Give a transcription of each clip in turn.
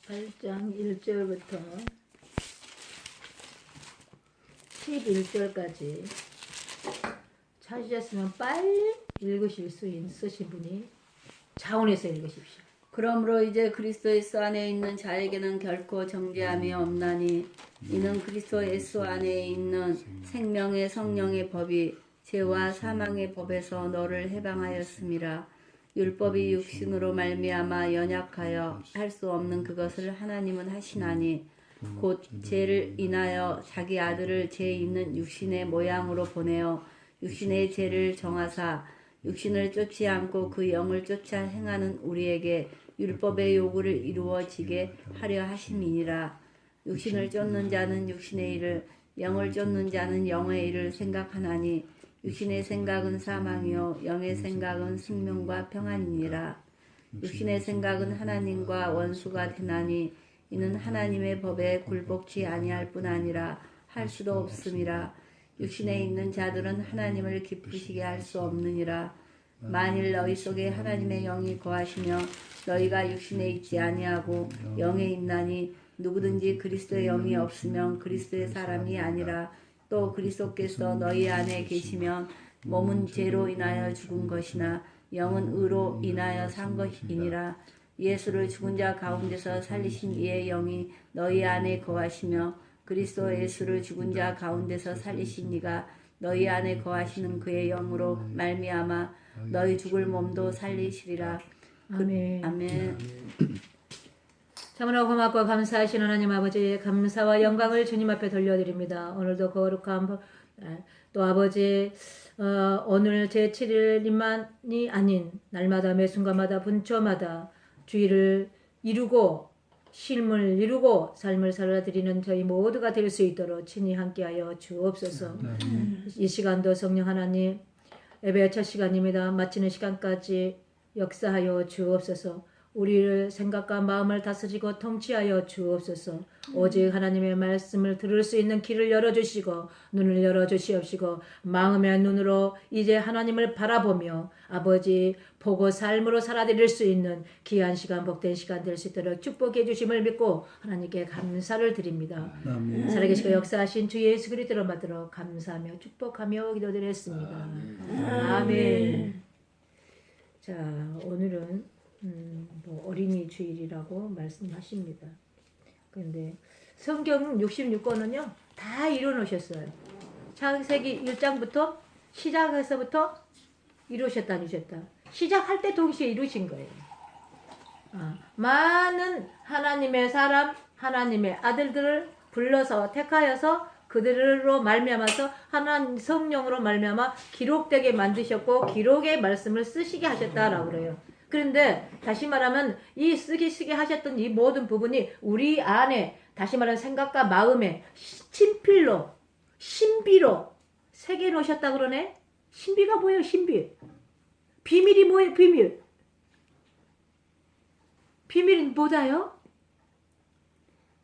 8장 1절부터 11절까지 찾으셨으면 빨리 읽으실 수 있으신 분이 자원해서 읽으십시오. 그러므로 이제 그리스도 예수 안에 있는 자에게는 결코 정죄함이 없나니 이는 그리스도 예수 안에 있는 생명의 성령의 법이 죄와 사망의 법에서 너를 해방하였음이라. 율법이 육신으로 말미암아 연약하여 할 수 없는 그것을 하나님은 하시나니 곧 죄를 인하여 자기 아들을 죄 있는 육신의 모양으로 보내어 육신의 죄를 정하사 육신을 쫓지 않고 그 영을 쫓아 행하는 우리에게 율법의 요구를 이루어지게 하려 하심이니라. 육신을 쫓는 자는 육신의 일을, 영을 쫓는 자는 영의 일을 생각하나니 육신의 생각은 사망이요 영의 생각은 생명과 평안이니라. 육신의 생각은 하나님과 원수가 되나니 이는 하나님의 법에 굴복치 아니할 뿐 아니라 할 수도 없음이라. 육신에 있는 자들은 하나님을 기쁘시게 할 수 없느니라. 만일 너희 속에 하나님의 영이 거하시며 너희가 육신에 있지 아니하고 영에 있나니 누구든지 그리스도의 영이 없으면 그리스도의 사람이 아니라. 또 그리스도께서 너희 안에 계시면 몸은 죄로 인하여 죽은 것이나 영은 의로 인하여 산 것이니라. 예수를 죽은 자 가운데서 살리신 이의 영이 너희 안에 거하시며 그리스도 예수를 죽은 자 가운데서 살리신 이가 너희 안에 거하시는 그의 영으로 말미암아 너희 죽을 몸도 살리시리라. 아멘. 아멘. 참으로 고맙고 감사하신 하나님 아버지, 감사와 영광을 주님 앞에 돌려드립니다. 오늘도 거룩한 또 아버지, 오늘 제7일만이 아닌 날마다 매 순간마다 분초마다 주의를 이루고 실물 이루고 삶을 살아드리는 저희 모두가 될 수 있도록 친히 함께하여 주옵소서. 이 시간도 성령 하나님, 예배 첫 시간입니다. 마치는 시간까지 역사하여 주옵소서. 우리를 생각과 마음을 다스리고 통치하여 주옵소서. 오직 하나님의 말씀을 들을 수 있는 길을 열어주시고 눈을 열어주시옵시고 마음의 눈으로 이제 하나님을 바라보며 아버지 보고 삶으로 살아드릴 수 있는 귀한 시간, 복된 시간 될 수 있도록 축복해 주심을 믿고 하나님께 감사를 드립니다. 살아계시고 역사하신 주 예수 그리스도로 받들어 감사하며 축복하며 기도드렸습니다. 아멘. 자, 오늘은 어린이 주일이라고 말씀하십니다. 그런데 성경 66권은요 다 이뤄놓으셨어요. 창세기 1장부터 시작해서부터 이루셨다 안 이루셨다. 시작할 때 동시에 이루신 거예요. 많은 하나님의 사람, 하나님의 아들들을 불러서 택하여서 그들로 말미암아서 하나님 성령으로 말미암아 기록되게 만드셨고 기록의 말씀을 쓰시게 하셨다라고 그래요. 그런데 다시 말하면 이 쓰게 하셨던 이 모든 부분이 우리 안에 다시 말하면 생각과 마음에 친필로 신비로 새겨 놓으셨다 그러네. 신비가 뭐예요? 신비. 비밀이 뭐예요? 비밀. 비밀은 뭐다요?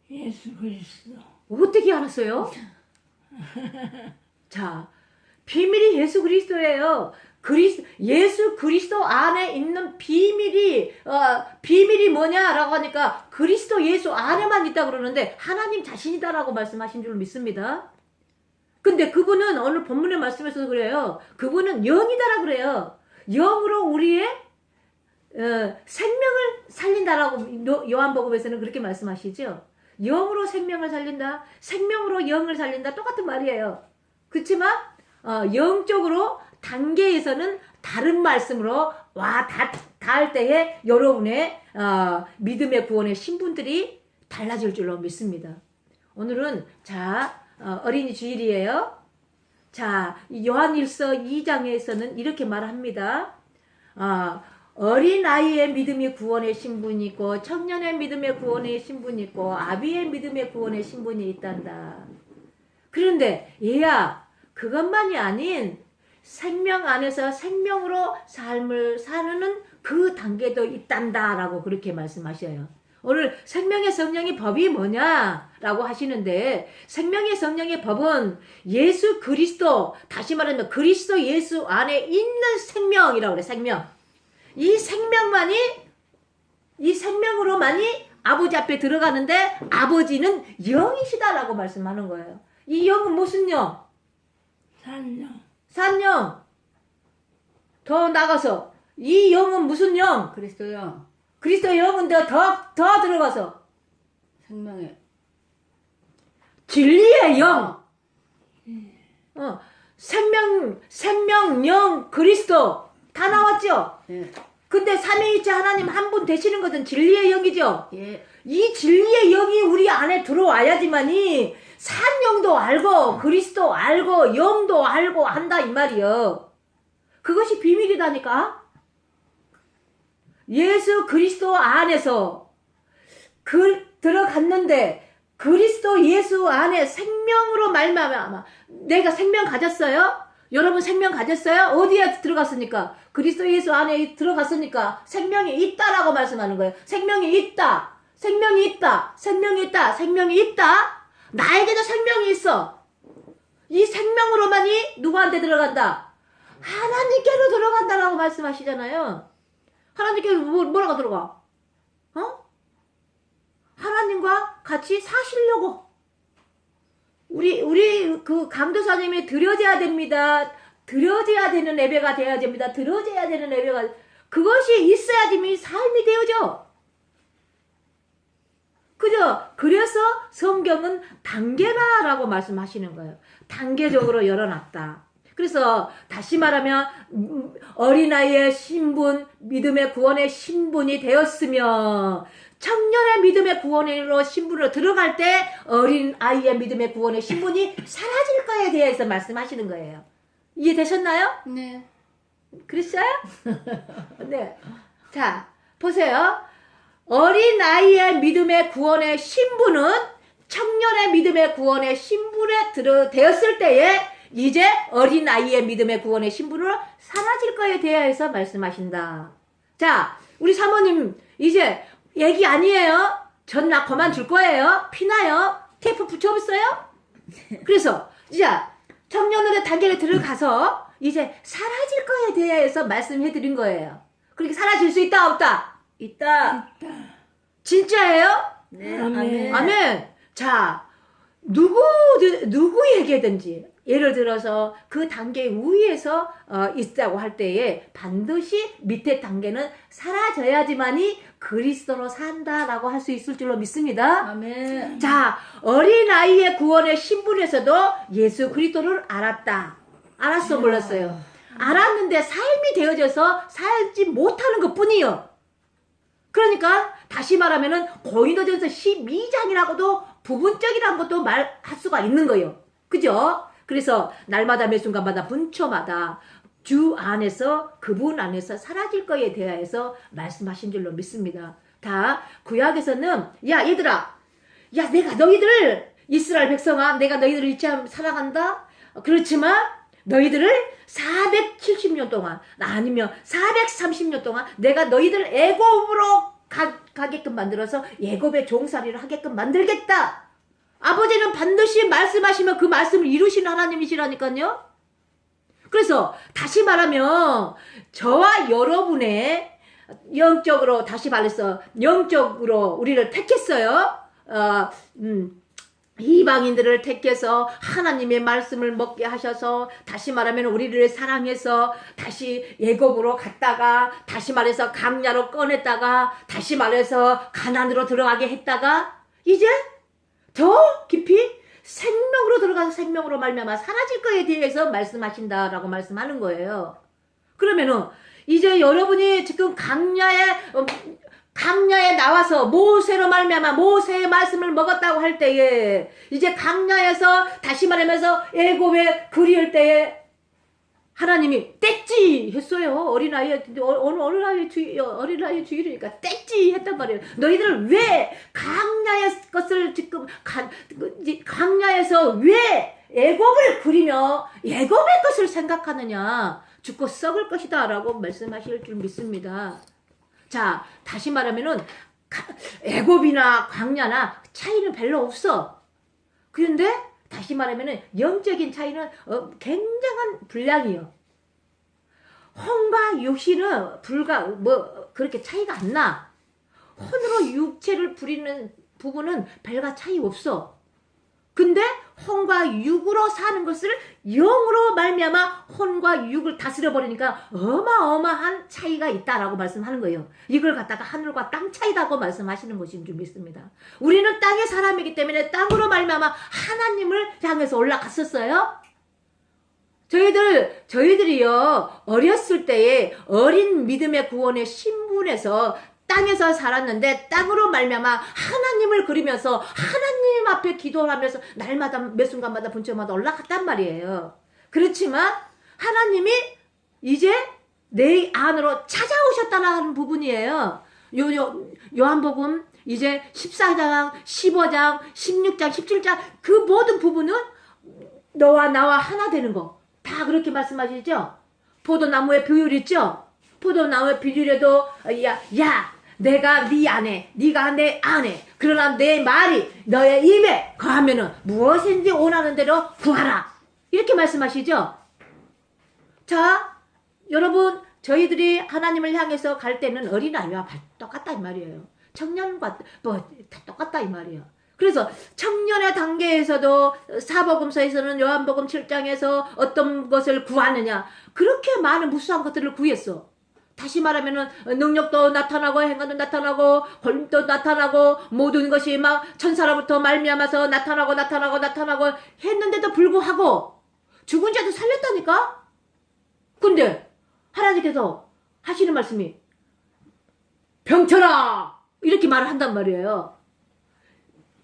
예수 그리스도. 어떻게 알았어요? 자, 비밀이 예수 그리스도예요. 예수 그리스도 안에 있는 비밀이 뭐냐라고 하니까 그리스도 예수 안에만 있다 그러는데 하나님 자신이다라고 말씀하신 줄 믿습니다. 근데 그분은 오늘 본문의 말씀에서도 그래요. 그분은 영이다라 그래요. 영으로 우리의 생명을 살린다라고 요한복음에서는 그렇게 말씀하시죠. 영으로 생명을 살린다. 생명으로 영을 살린다. 똑같은 말이에요. 그렇지만 영적으로 단계에서는 다른 말씀으로 닿을 때에 여러분의 믿음의 구원의 신분들이 달라질 줄로 믿습니다. 오늘은 어린이 주일이에요. 자, 요한일서 2장에서는 이렇게 말합니다. 어린아이의 믿음의 구원의 신분이 있고 청년의 믿음의 구원의 신분이 있고 아비의 믿음의 구원의 신분이 있단다. 그런데 얘야, 그것만이 아닌 생명 안에서 생명으로 삶을 사는 그 단계도 있단다 라고 그렇게 말씀하셔요. 오늘 생명의 성령의 법이 뭐냐라고 하시는데 생명의 성령의 법은 예수 그리스도, 다시 말하면 그리스도 예수 안에 있는 생명이라고 그래. 생명. 이 생명으로만이 아버지 앞에 들어가는데 아버지는 영이시다라고 말씀하는 거예요. 이 영은 무슨 영? 산영. 산영. 더 나가서 이 영은 무슨 영? 그리스도요. 그리스도 영은 더 들어가서 생명의 진리의 영. 생명, 영, 그리스도 다 나왔죠? 예. 근데 삼위일체 하나님 한 분 되시는 것은 진리의 영이죠? 예. 이 진리의 영이 우리 안에 들어와야지만이 산영도 알고 그리스도 알고 영도 알고 한다 이 말이요. 그것이 비밀이다니까. 예수 그리스도 안에서 들어갔는데 그리스도 예수 안에 생명으로 말미암아 내가 생명 가졌어요? 여러분 생명 가졌어요? 어디에 들어갔습니까? 그리스도 예수 안에 들어갔으니까 생명이 있다라고 말씀하는 거예요. 생명이 있다. 생명이 있다. 생명이 있다. 생명이 있다. 나에게도 생명이 있어. 이 생명으로만이 누구한테 들어간다? 하나님께로 들어간다라고 말씀하시잖아요. 하나님께로 뭐라고 들어가? 하나님과 같이 사시려고. 우리 그 강도사님이 드려져야 됩니다. 드려져야 되는 예배가 되어야 됩니다. 드려져야 되는 예배가, 그것이 있어야지 삶이 되어져. 그죠? 그래서 성경은 단계라라고 말씀하시는 거예요. 단계적으로 열어놨다. 그래서 다시 말하면 어린아이의 신분, 믿음의 구원의 신분이 되었으며 청년의 믿음의 구원으로 신분으로 들어갈 때 어린아이의 믿음의 구원의 신분이 사라질 거에 대해서 말씀하시는 거예요. 이해되셨나요? 네. 그랬어요? 네. 자, 보세요. 어린아이의 믿음의 구원의 신분은 청년의 믿음의 구원의 신분에 되었을 때에 이제 어린아이의 믿음의 구원의 신분으로 사라질 거에 대해서 말씀하신다. 자, 우리 사모님 이제 얘기 아니에요? 전나 그만둘 거예요? 피나요? 테이프 붙여봤어요? 그래서 이제 청년으로 단계에 들어가서 이제 사라질 거에 대해서 말씀해 드린 거예요. 그렇게 사라질 수 있다 없다? 있다. 진짜예요? 네. 아멘. 아멘. 아멘. 자, 누구에게든지 예를 들어서 그 단계 위에서 있다고 할 때에 반드시 밑에 단계는 사라져야지만이 그리스도로 산다라고 할 수 있을 줄로 믿습니다. 아멘. 자, 어린아이의 구원의 신분에서도 예수 그리스도를 알았다. 알았어, 몰랐어요? 알았는데 삶이 되어져서 살지 못하는 것 뿐이요. 그러니까 다시 말하면은 고린도전서 12장이라고도 부분적이라는 것도 말할 수가 있는 거예요. 그죠? 그래서 날마다 매 순간마다 분초마다 주 안에서 그분 안에서 사라질 거에 대하여서 말씀하신 줄로 믿습니다. 다 구약에서는 야 얘들아, 야 내가 너희들 이스라엘 백성아 내가 너희들을 잊지 않고 사랑한다. 그렇지만 너희들을 470년 동안 아니면 430년 동안 내가 너희들 애굽으로 가게끔 만들어서 애굽의 종살이를 하게끔 만들겠다. 아버지는 반드시 말씀하시면 그 말씀을 이루시는 하나님이시라니까요. 그래서 다시 말하면 저와 여러분의 영적으로 다시 말해서 영적으로 우리를 택했어요. 이방인들을 택해서 하나님의 말씀을 먹게 하셔서 다시 말하면 우리를 사랑해서 다시 애굽으로 갔다가 다시 말해서 강야로 꺼냈다가 다시 말해서 가나안으로 들어가게 했다가 이제 더 깊이 생명으로 들어가서 생명으로 말미암아 사라질 거에 대해서 말씀하신다라고 말씀하는 거예요. 그러면은 이제 여러분이 지금 강야에 나와서 모세로 말미암아 모세의 말씀을 먹었다고 할 때에 이제 강야에서 다시 말하면서 애굽에 그리울 때에 하나님이 뗐지 했어요. 어린아이의 주의니까 뗐지 했단 말이에요. 너희들은 왜 강야의 것을 지금 강야에서 왜 애굽을 그리며 애굽의 것을 생각하느냐? 죽고 썩을 것이다 라고 말씀하실 줄 믿습니다. 자, 다시 말하면은 애굽이나 광야나 차이는 별로 없어. 그런데 다시 말하면은 영적인 차이는 굉장한 분량이요. 혼과 육신은 그렇게 차이가 안 나. 혼으로 육체를 부리는 부분은 별과 차이 없어. 근데 혼과 육으로 사는 것을 영으로 말미암아 혼과 육을 다스려 버리니까 어마어마한 차이가 있다라고 말씀하는 거예요. 이걸 갖다가 하늘과 땅 차이다고 말씀하시는 것인 줄 믿습니다. 우리는 땅의 사람이기 때문에 땅으로 말미암아 하나님을 향해서 올라갔었어요. 저희들이요 어렸을 때에 어린 믿음의 구원의 신분에서 땅에서 살았는데 땅으로 말미암아 하나님을 그리면서 하나님 앞에 기도하면서 날마다 매 순간마다 분초마다 올라갔단 말이에요. 그렇지만 하나님이 이제 내 안으로 찾아오셨다는 부분이에요. 요한복음 이제 14장, 15장, 16장, 17장 그 모든 부분은 너와 나와 하나 되는 거. 다 그렇게 말씀하시죠? 포도나무의 비율 있죠? 포도나무의 비율에도 야 내가 네 안에 네가 내 안에 그러나 내 말이 너의 입에 거하면은 무엇인지 원하는 대로 구하라 이렇게 말씀하시죠. 자 여러분 저희들이 하나님을 향해서 갈 때는 어린아이와 똑같다 이 말이에요. 청년과 다 똑같다 이 말이에요. 그래서 청년의 단계에서도 사복음서에서는 요한복음 7장에서 어떤 것을 구하느냐 그렇게 많은 무수한 것들을 구했어. 다시 말하면은 능력도 나타나고 행간도 나타나고 권도 나타나고 모든 것이 막 천사로부터 말미암아서 나타나고 했는데도 불구하고 죽은 자도 살렸다니까. 근데 하나님께서 하시는 말씀이 병철아 이렇게 말을 한단 말이에요.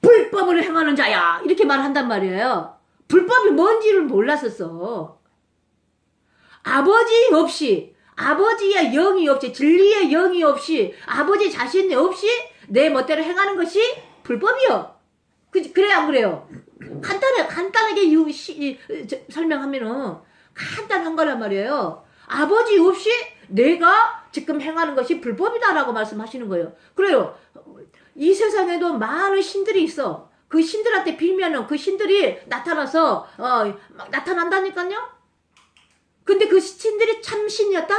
불법을 행하는 자야 이렇게 말을 한단 말이에요. 불법이 뭔지를 몰랐었어. 아버지 없이 아버지의 영이 없이 진리의 영이 없이 아버지 자신이 없이 내 멋대로 행하는 것이 불법이요. 그래 안 그래요? 간단하게 설명하면은 간단한 거란 말이에요. 아버지 없이 내가 지금 행하는 것이 불법이다라고 말씀하시는 거예요. 그래요. 이 세상에도 많은 신들이 있어. 그 신들한테 빌면은 그 신들이 나타나서 막 나타난다니까요. 근데 그 신들이 참신이었다?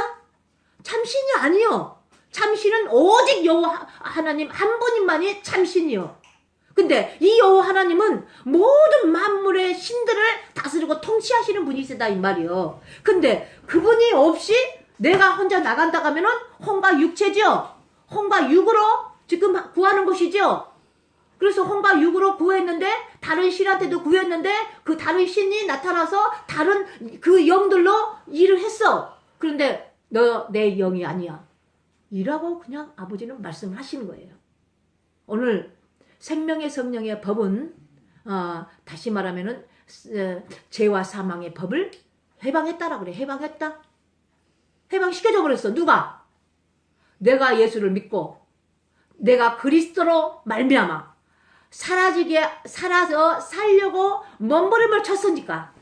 참신이 아니요. 참신은 오직 여호와 하나님 한 분만이 참신이요. 근데 이 여호와 하나님은 모든 만물의 신들을 다스리고 통치하시는 분이시다 이 말이요. 근데 그분이 없이 내가 혼자 나간다 하면은 혼과 육체죠. 혼과 육으로 지금 구하는 것이죠. 그래서 혼과 육으로 구했는데 다른 신한테도 구했는데 그 다른 신이 나타나서 다른 그 영들로 일을 했어. 그런데 너 내 영이 아니야. 이라고 그냥 아버지는 말씀을 하시는 거예요. 오늘 생명의 성령의 법은 다시 말하면은 죄와 사망의 법을 해방했다라 그래. 해방했다. 해방시켜줘 버렸어. 누가? 내가 예수를 믿고 내가 그리스도로 말미암아 살아서 살려고 몸부림을 쳤으니까.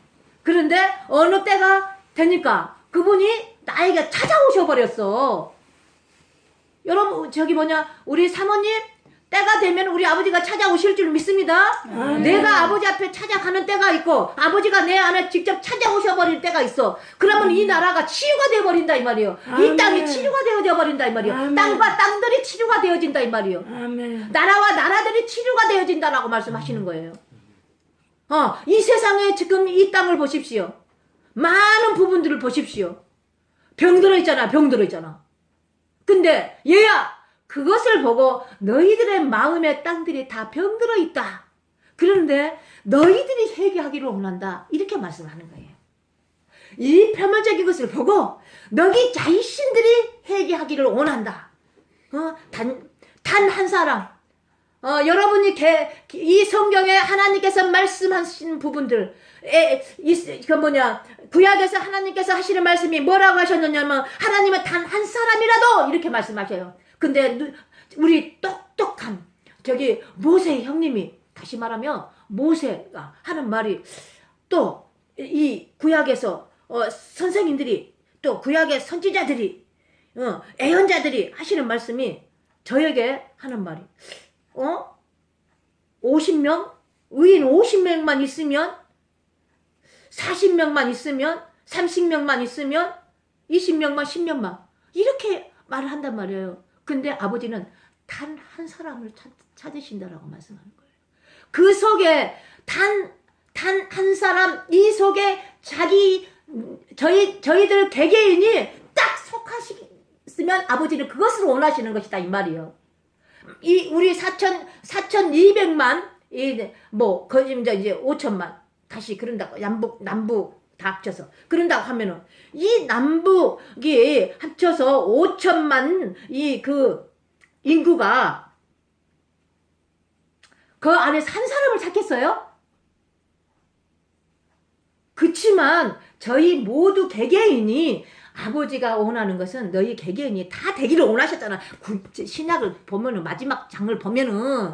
그런데 어느 때가 되니까 그분이 나에게 찾아오셔 버렸어. 여러분 우리 사모님 때가 되면 우리 아버지가 찾아오실 줄 믿습니다. 내가 아버지 앞에 찾아가는 때가 있고 아버지가 내 안에 직접 찾아오셔 버릴 때가 있어. 그러면 이 나라가 치유가 되어 버린다 이 말이에요. 이 땅이 치유가 되어져 버린다 이 말이에요. 땅과 땅들이 치유가 되어진다 이 말이에요. 나라와 나라들이 치유가 되어진다라고 말씀하시는 거예요. 이 세상에 지금 이 땅을 보십시오. 많은 부분들을 보십시오. 병들어 있잖아. 근데 얘야 그것을 보고 너희들의 마음의 땅들이 다 병들어 있다. 그런데 너희들이 회개하기를 원한다. 이렇게 말씀하는 거예요. 이 표면적인 것을 보고 너희 자신들이 회개하기를 원한다. 단 한 사람. 여러분이 이 성경에 하나님께서 말씀하신 부분들, 구약에서 하나님께서 하시는 말씀이 뭐라고 하셨느냐면, 하나님은 단 한 사람이라도 이렇게 말씀하셔요. 근데 우리 똑똑한 모세 형님이 다시 말하면 모세가 하는 말이 또 이 구약에서 선생님들이 또 구약의 선지자들이 예언자들이 하시는 말씀이 저에게 하는 말이 50명? 의인 50명만 있으면 40명만 있으면 30명만 있으면 20명만 10명만 이렇게 말을 한단 말이에요. 근데 아버지는 단 한 사람을 찾으신다라고 말씀하는 거예요. 그 속에 단 한 사람 이 속에 저희들 개개인이 딱 속하시면 아버지는 그것을 원하시는 것이다 이 말이에요. 우리 4,200만 거짓 이제 5천만 다시 그런다고 남북 다 합쳐서 그런다고 하면은 이 남북이 합쳐서 5천만 그 인구가 그 안에서 한 사람을 찾겠어요? 그치만 저희 모두 개개인이 아버지가 원하는 것은 너희 개개인이 다 되기를 원하셨잖아. 신약을 보면은 마지막 장을 보면은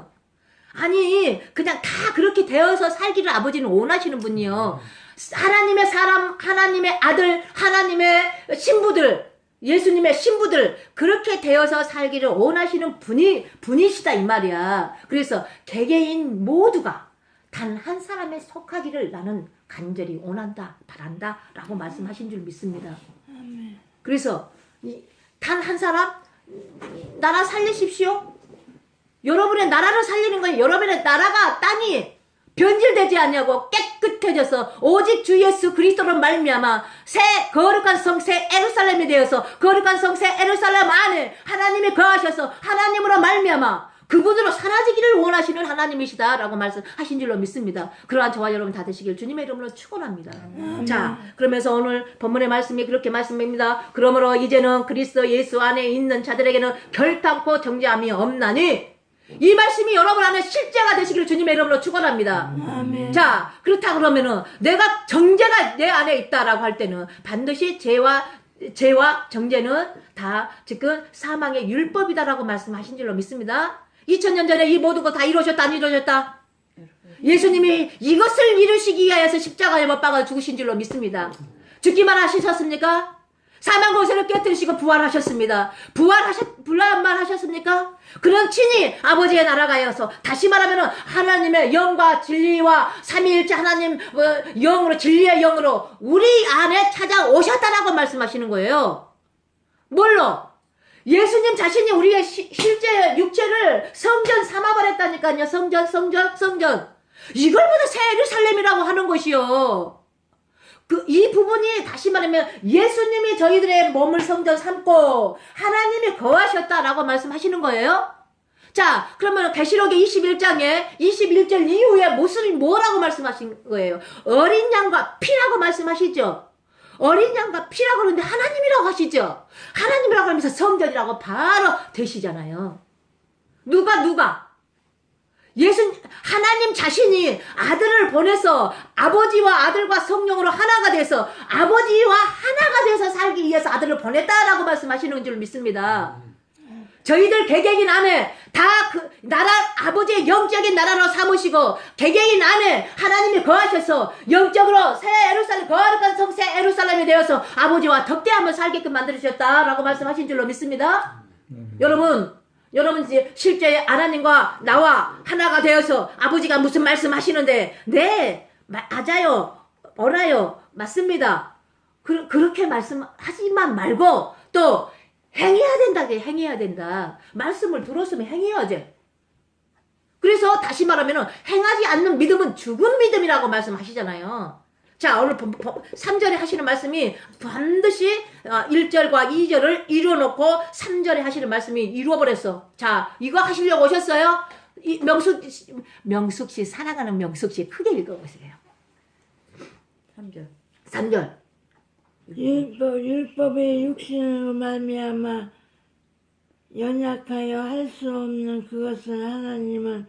아니 그냥 다 그렇게 되어서 살기를 아버지는 원하시는 분이요. 하나님의 사람, 하나님의 아들, 하나님의 신부들, 예수님의 신부들 그렇게 되어서 살기를 원하시는 분이시다 이 말이야. 그래서 개개인 모두가 단 한 사람에 속하기를 나는 간절히 원한다, 바란다 라고 말씀하신 줄 믿습니다. 그래서 단 한 사람 나라 살리십시오. 여러분의 나라를 살리는 거예요. 여러분의 나라가 땅이 변질되지 않냐고 깨끗해져서 오직 주 예수 그리스도로 말미암아 새 거룩한 성 새 예루살렘이 되어서 거룩한 성 새 예루살렘 안에 하나님이 거하셔서 하나님으로 말미암아 그분으로 사라지기를 원하시는 하나님이시다라고 말씀하신 줄로 믿습니다. 그러한 저와 여러분 다 되시길 주님의 이름으로 축원합니다. 자, 그러면서 오늘 본문의 말씀이 그렇게 말씀입니다. 그러므로 이제는 그리스도 예수 안에 있는 자들에게는 결단코 정죄함이 없나니 이 말씀이 여러분 안에 실제가 되시기를 주님의 이름으로 축원합니다. 자, 그렇다 그러면은 내가 정죄가 내 안에 있다라고 할 때는 반드시 죄와 정죄는 다 지금 사망의 율법이다라고 말씀하신 줄로 믿습니다. 2000년 전에 이 모든 거 다 이루어졌다 안 이루어졌다? 예수님이 이것을 이루시기 위하여서 십자가에 못 박아 죽으신 줄로 믿습니다. 죽기만 하셨습니까? 사망 권세를 깨뜨리시고 부활하셨습니다. 부활만 하셨습니까? 그런 친히 아버지의 나라가여서 다시 말하면 하나님의 영과 진리와 삼위일체 하나님 영으로 진리의 영으로 우리 안에 찾아오셨다라고 말씀하시는 거예요. 뭘로? 예수님 자신이 우리의 실제 육체를 성전 삼아버렸다니까요. 성전. 이걸보다 새 예루살렘이라고 하는 것이요. 이 부분이 다시 말하면 예수님이 저희들의 몸을 성전 삼고 하나님이 거하셨다라고 말씀하시는 거예요. 자, 그러면 계시록의 21장에 21절 이후에 뭐라고 말씀하신 거예요? 어린 양과 피라고 말씀하시죠. 어린 양과 피라고 그러는데 하나님이라고 하시죠. 하나님이라고 하면서 성전이라고 바로 되시잖아요. 누가? 하나님 자신이 아들을 보내서 아버지와 아들과 성령으로 하나가 돼서 아버지와 하나가 돼서 살기 위해서 아들을 보냈다라고 말씀하시는 줄 믿습니다. 저희들 개개인 안에 다 그 나라 아버지의 영적인 나라로 삼으시고 개개인 안에 하나님이 거하셔서 영적으로 새 예루살렘 거룩한 성 새 예루살렘이 되어서 아버지와 덕대하며 살게끔 만들으셨다라고 말씀하신 줄로 믿습니다. 여러분 이제 실제 하나님과 나와 하나가 되어서 아버지가 무슨 말씀하시는데 네 맞아요 옳아요 맞습니다. 그렇게 말씀하지만 말고 또 행해야 된다. 말씀을 들었으면 행해야지. 그래서 다시 말하면 행하지 않는 믿음은 죽은 믿음이라고 말씀하시잖아요. 자, 오늘 3절에 하시는 말씀이 반드시 1절과 2절을 이루어놓고 3절에 하시는 말씀이 이루어버렸어. 자, 이거 하시려고 오셨어요? 명숙씨 사랑하는 명숙씨 크게 읽어보세요. 3절. 율법의 육신으로 말미암아 연약하여 할 수 없는 그것을 하나님은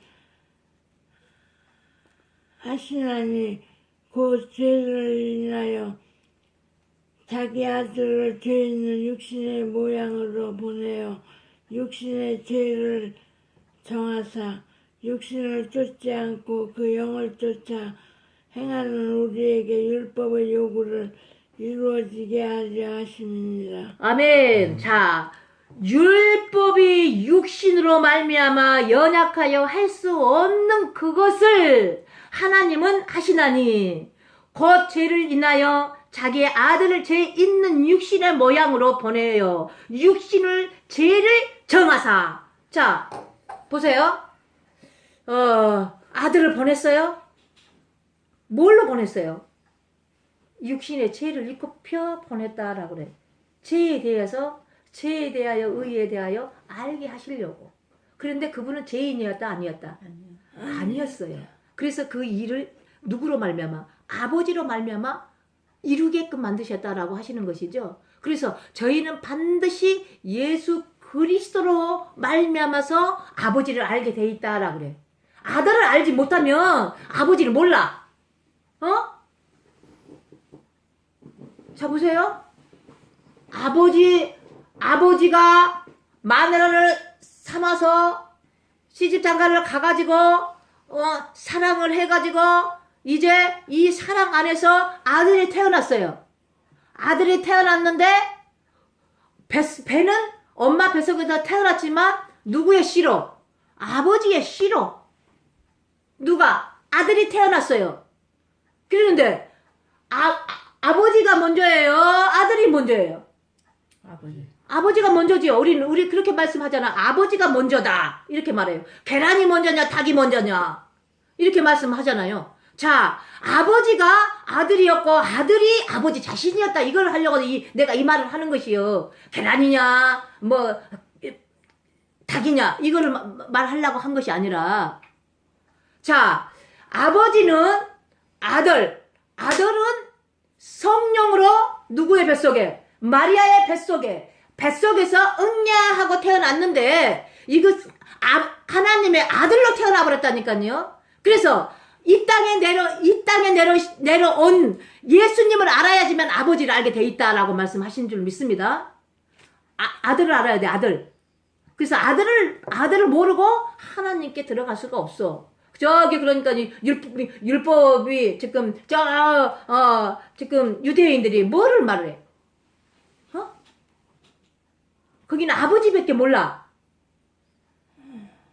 하시나니 곧 죄를 인하여 자기 아들을 죄 있는 육신의 모양으로 보내어 육신의 죄를 정하사 육신을 쫓지 않고 그 영을 쫓아 행하는 우리에게 율법의 요구를 이루어지게 하려 하심이니라. 아멘. 자, 율법이 육신으로 말미암아 연약하여 할 수 없는 그것을 하나님은 하시나니 곧 죄를 인하여 자기의 아들을 죄 있는 육신의 모양으로 보내요. 육신을 죄를 정하사. 자, 보세요. 아들을 보냈어요. 뭘로 보냈어요? 육신의 죄를 입혀 보냈다라고 그래. 죄에 대하여 의에 대하여 알게 하시려고. 그런데 그분은 죄인이었다 아니었다? 아니었어요. 그래서 그 일을 누구로 말미암아? 아버지로 말미암아 이루게끔 만드셨다라고 하시는 것이죠. 그래서 저희는 반드시 예수 그리스도로 말미암아서 아버지를 알게 돼 있다라고 그래. 아들을 알지 못하면 아버지를 몰라. 자, 보세요. 아버지가 마누라를 삼아서 시집장가를 가가지고 사랑을 해가지고 이제 이 사랑 안에서 아들이 태어났어요. 아들이 태어났는데 배는 엄마 뱃속에서 태어났지만 누구의 씨로? 아버지의 씨로. 누가? 아들이 태어났어요. 그런데 아버지가 먼저예요? 아들이 먼저예요? 아버지가 먼저지요. 우리 그렇게 말씀하잖아. 아버지가 먼저다. 이렇게 말해요. 계란이 먼저냐, 닭이 먼저냐. 이렇게 말씀하잖아요. 자, 아버지가 아들이었고 아들이 아버지 자신이었다. 이걸 하려고 내가 이 말을 하는 것이요. 계란이냐, 뭐 닭이냐, 이거를 말하려고 한 것이 아니라, 자, 아버지는 아들은 성령으로 누구의 뱃속에? 마리아의 뱃속에서 응냐하고 태어났는데 하나님의 아들로 태어나 버렸다니까요. 그래서 이 땅에 내려온 예수님을 알아야지만 아버지를 알게 돼 있다라고 말씀하신 줄 믿습니다. 아들을 알아야 돼, 아들. 그래서 아들을 모르고 하나님께 들어갈 수가 없어. 저기 그러니까 율법이 지금 지금 유대인들이 뭐를 말해? 거기는 아버지밖에 몰라.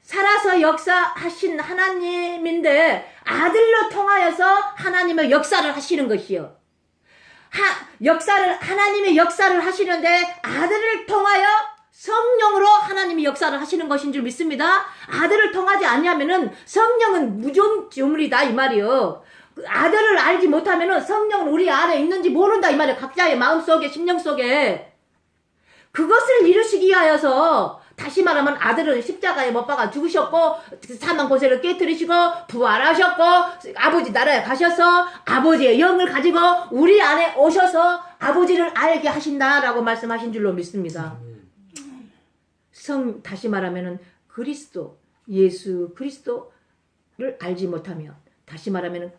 살아서 역사하신 하나님인데 아들로 통하여서 하나님의 역사를 하시는 것이요. 하나님의 역사를 하시는데 아들을 통하여 성령으로 하나님이 역사를 하시는 것인 줄 믿습니다. 아들을 통하지 아니하면은 성령은 무존주물이다 이 말이요. 아들을 알지 못하면은 성령은 우리 안에 있는지 모른다 이 말이에요. 각자의 마음속에 심령 속에. 그것을 이루시기 위하여서 다시 말하면 아들은 십자가에 못 박아 죽으셨고 사망 고세를 깨뜨리시고 부활하셨고 아버지 나라에 가셔서 아버지의 영을 가지고 우리 안에 오셔서 아버지를 알게 하신다라고 말씀하신 줄로 믿습니다. 다시 말하면은 예수 그리스도를 알지 못하면, 다시 말하면은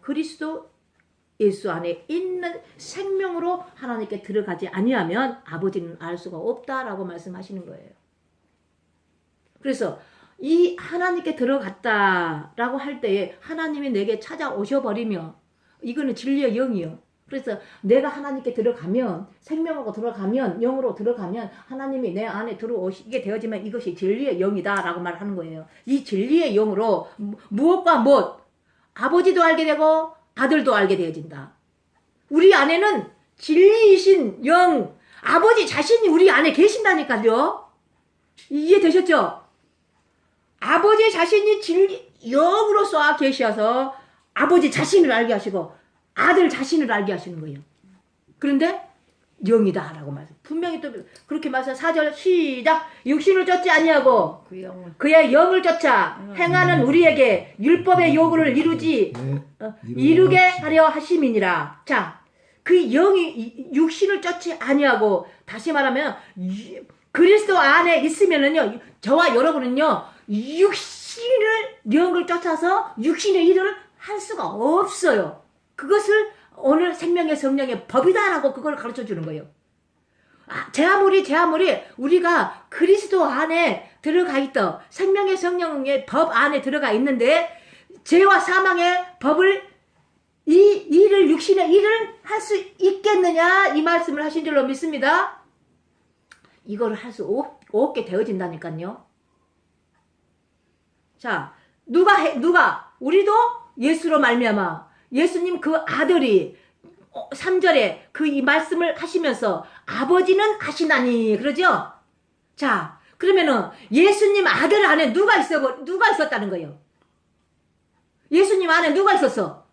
예수 안에 있는 생명으로 하나님께 들어가지 아니하면 아버지는 알 수가 없다라고 말씀하시는 거예요. 그래서 이 하나님께 들어갔다라고 할 때에 하나님이 내게 찾아오셔 버리면 이거는 진리의 영이요. 그래서 내가 하나님께 들어가면, 생명하고 들어가면, 영으로 들어가면 하나님이 내 안에 들어오시게 되어지면 이것이 진리의 영이다라고 말하는 거예요. 이 진리의 영으로 무엇과 무엇, 아버지도 알게 되고 아들도 알게 되어진다. 우리 안에는 진리이신 영, 아버지 자신이 우리 안에 계신다니까요. 이해되셨죠? 아버지 자신이 진리 영으로 쏘아 계셔서 아버지 자신을 알게 하시고 아들 자신을 알게 하시는 거예요. 그런데 영이다라고 말씀. 분명히 또 그렇게 말씀 4절 시작. 육신을 쫓지 아니하고 그의 영을 쫓아 행하는 우리에게 율법의 요구를 이루게 하려 하심이니라. 자, 그 영이 육신을 쫓지 아니하고, 다시 말하면 그리스도 안에 있으면은요, 저와 여러분은요 영을 쫓아서 육신의 일을 할 수가 없어요. 그것을 오늘 생명의 성령의 법이다라고 그걸 가르쳐 주는 거예요. 제 아무리 우리가 그리스도 안에 들어가 있다, 생명의 성령의 법 안에 들어가 있는데 죄와 사망의 법을 육신의 일을 할 수 있겠느냐 이 말씀을 하신 줄로 믿습니다. 이걸 할 수 얻게 되어진다니까요. 자, 우리도 예수로 말미암아 예수님 그 아들이 3절에 그 이 말씀을 하시면서 아버지는 하시나니 그러죠? 자, 그러면은 예수님 아들 안에 누가 있었다는 거예요? 예수님 안에 누가 있었어?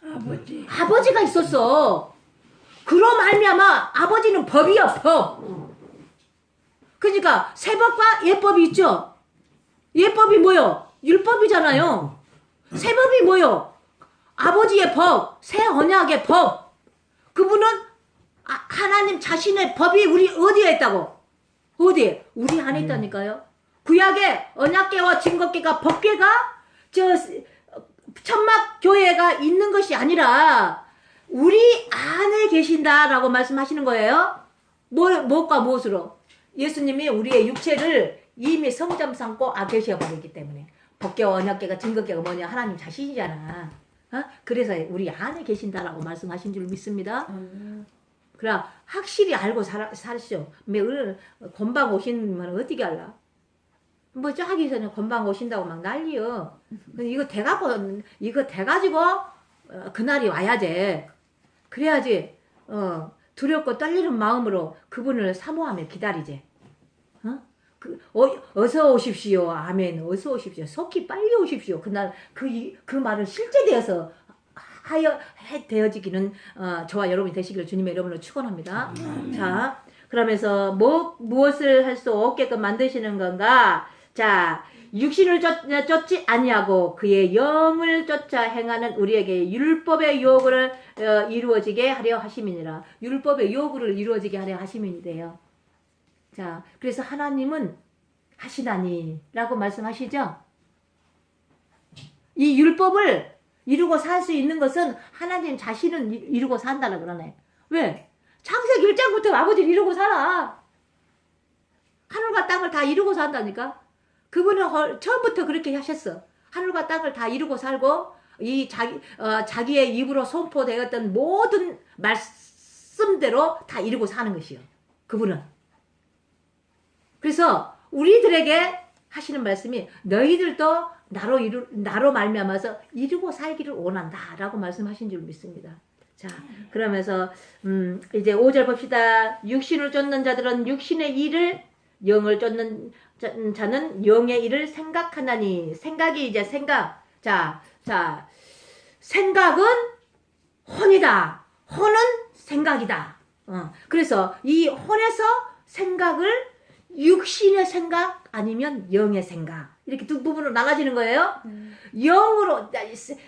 아버지. 아버지가 있었어. 그로 말미암아 아버지는 법이요, 법. 그러니까 세법과 예법이 있죠. 예법이 뭐요? 율법이잖아요. 세법이 뭐요? 아버지의 법, 새 언약의 법. 그분은 하나님 자신의 법이 우리 어디에 있다고? 어디에? 우리 안에 있다니까요. 구약의 언약궤와 증거궤가 법궤가 천막 교회가 있는 것이 아니라 우리 안에 계신다라고 말씀하시는 거예요. 무엇과 무엇으로? 예수님이 우리의 육체를 이미 성점 삼고 계셔버리기 때문에. 법궤와 언약궤가 증거궤가 뭐냐? 하나님 자신이잖아. 그래서 우리 안에 계신다라고 말씀하신 줄 믿습니다. 그래 확실히 알고 살시오. 오늘 건방 오시면 어떻게 할라? 뭐 저기 전에 건방 오신다고 막 난리요. 이거 돼가지고 그날이 와야지. 그래야지 두렵고 떨리는 마음으로 그분을 사모하며 기다리지. 어서 오십시오. 아멘. 어서 오십시오. 속히 빨리 오십시오. 그날 그 말은 실제되어서 되어지기는 저와 여러분이 되시기를 주님의 이름으로 축원합니다. 자, 그러면서 무엇을 할 수 없게끔 만드시는 건가? 자, 육신을 쫓지 아니하고 그의 영을 쫓아 행하는 우리에게 율법의 요구를 이루어지게 하려 하심이니라. 율법의 요구를 이루어지게 하려 하심이니래요. 자, 그래서 하나님은 하시나니 라고 말씀하시죠. 이 율법을 이루고 살 수 있는 것은 하나님 자신은 이루고 산다라 그러네. 왜? 창세기 1장부터 아버지를 이루고 살아. 하늘과 땅을 다 이루고 산다니까. 그분은 처음부터 그렇게 하셨어. 하늘과 땅을 다 이루고 살고 이 자기의 입으로 선포되었던 모든 말씀대로 다 이루고 사는 것이요. 그분은. 그래서 우리들에게 하시는 말씀이 너희들도 나로 말미암아서 이루고 살기를 원한다라고 말씀하신 줄 믿습니다. 자, 그러면서 이제 5절 봅시다. 육신을 쫓는 자들은 육신의 일을, 영을 쫓는 자는 영의 일을 생각하나니. 생각이 이제 생각. 자, 생각은 혼이다. 혼은 생각이다. 그래서 이 혼에서 생각을 육신의 생각 아니면 영의 생각 이렇게 두 부분으로 나눠지는 거예요. 영으로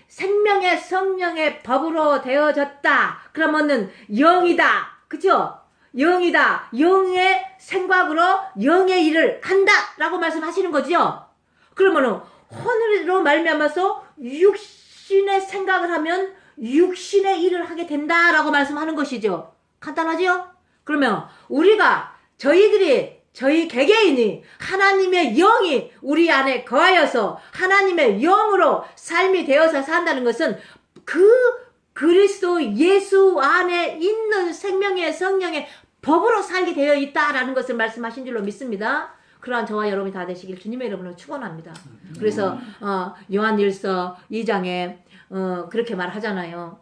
생명의 성령의 법으로 되어졌다. 그러면은 영이다. 그죠? 영이다. 영의 생각으로 영의 일을 한다라고 말씀하시는 거죠. 그러면은 혼으로 말미암아서 육신의 생각을 하면 육신의 일을 하게 된다라고 말씀하는 것이죠. 간단하죠? 그러면 저희 개개인이 하나님의 영이 우리 안에 거하여서 하나님의 영으로 삶이 되어서 산다는 것은 그 그리스도 예수 안에 있는 생명의 성령의 법으로 살게 되어 있다라는 것을 말씀하신 줄로 믿습니다. 그러한 저와 여러분이 다 되시길 주님의 이름으로 축원합니다. 그래서 요한일서 2장에 그렇게 말하잖아요.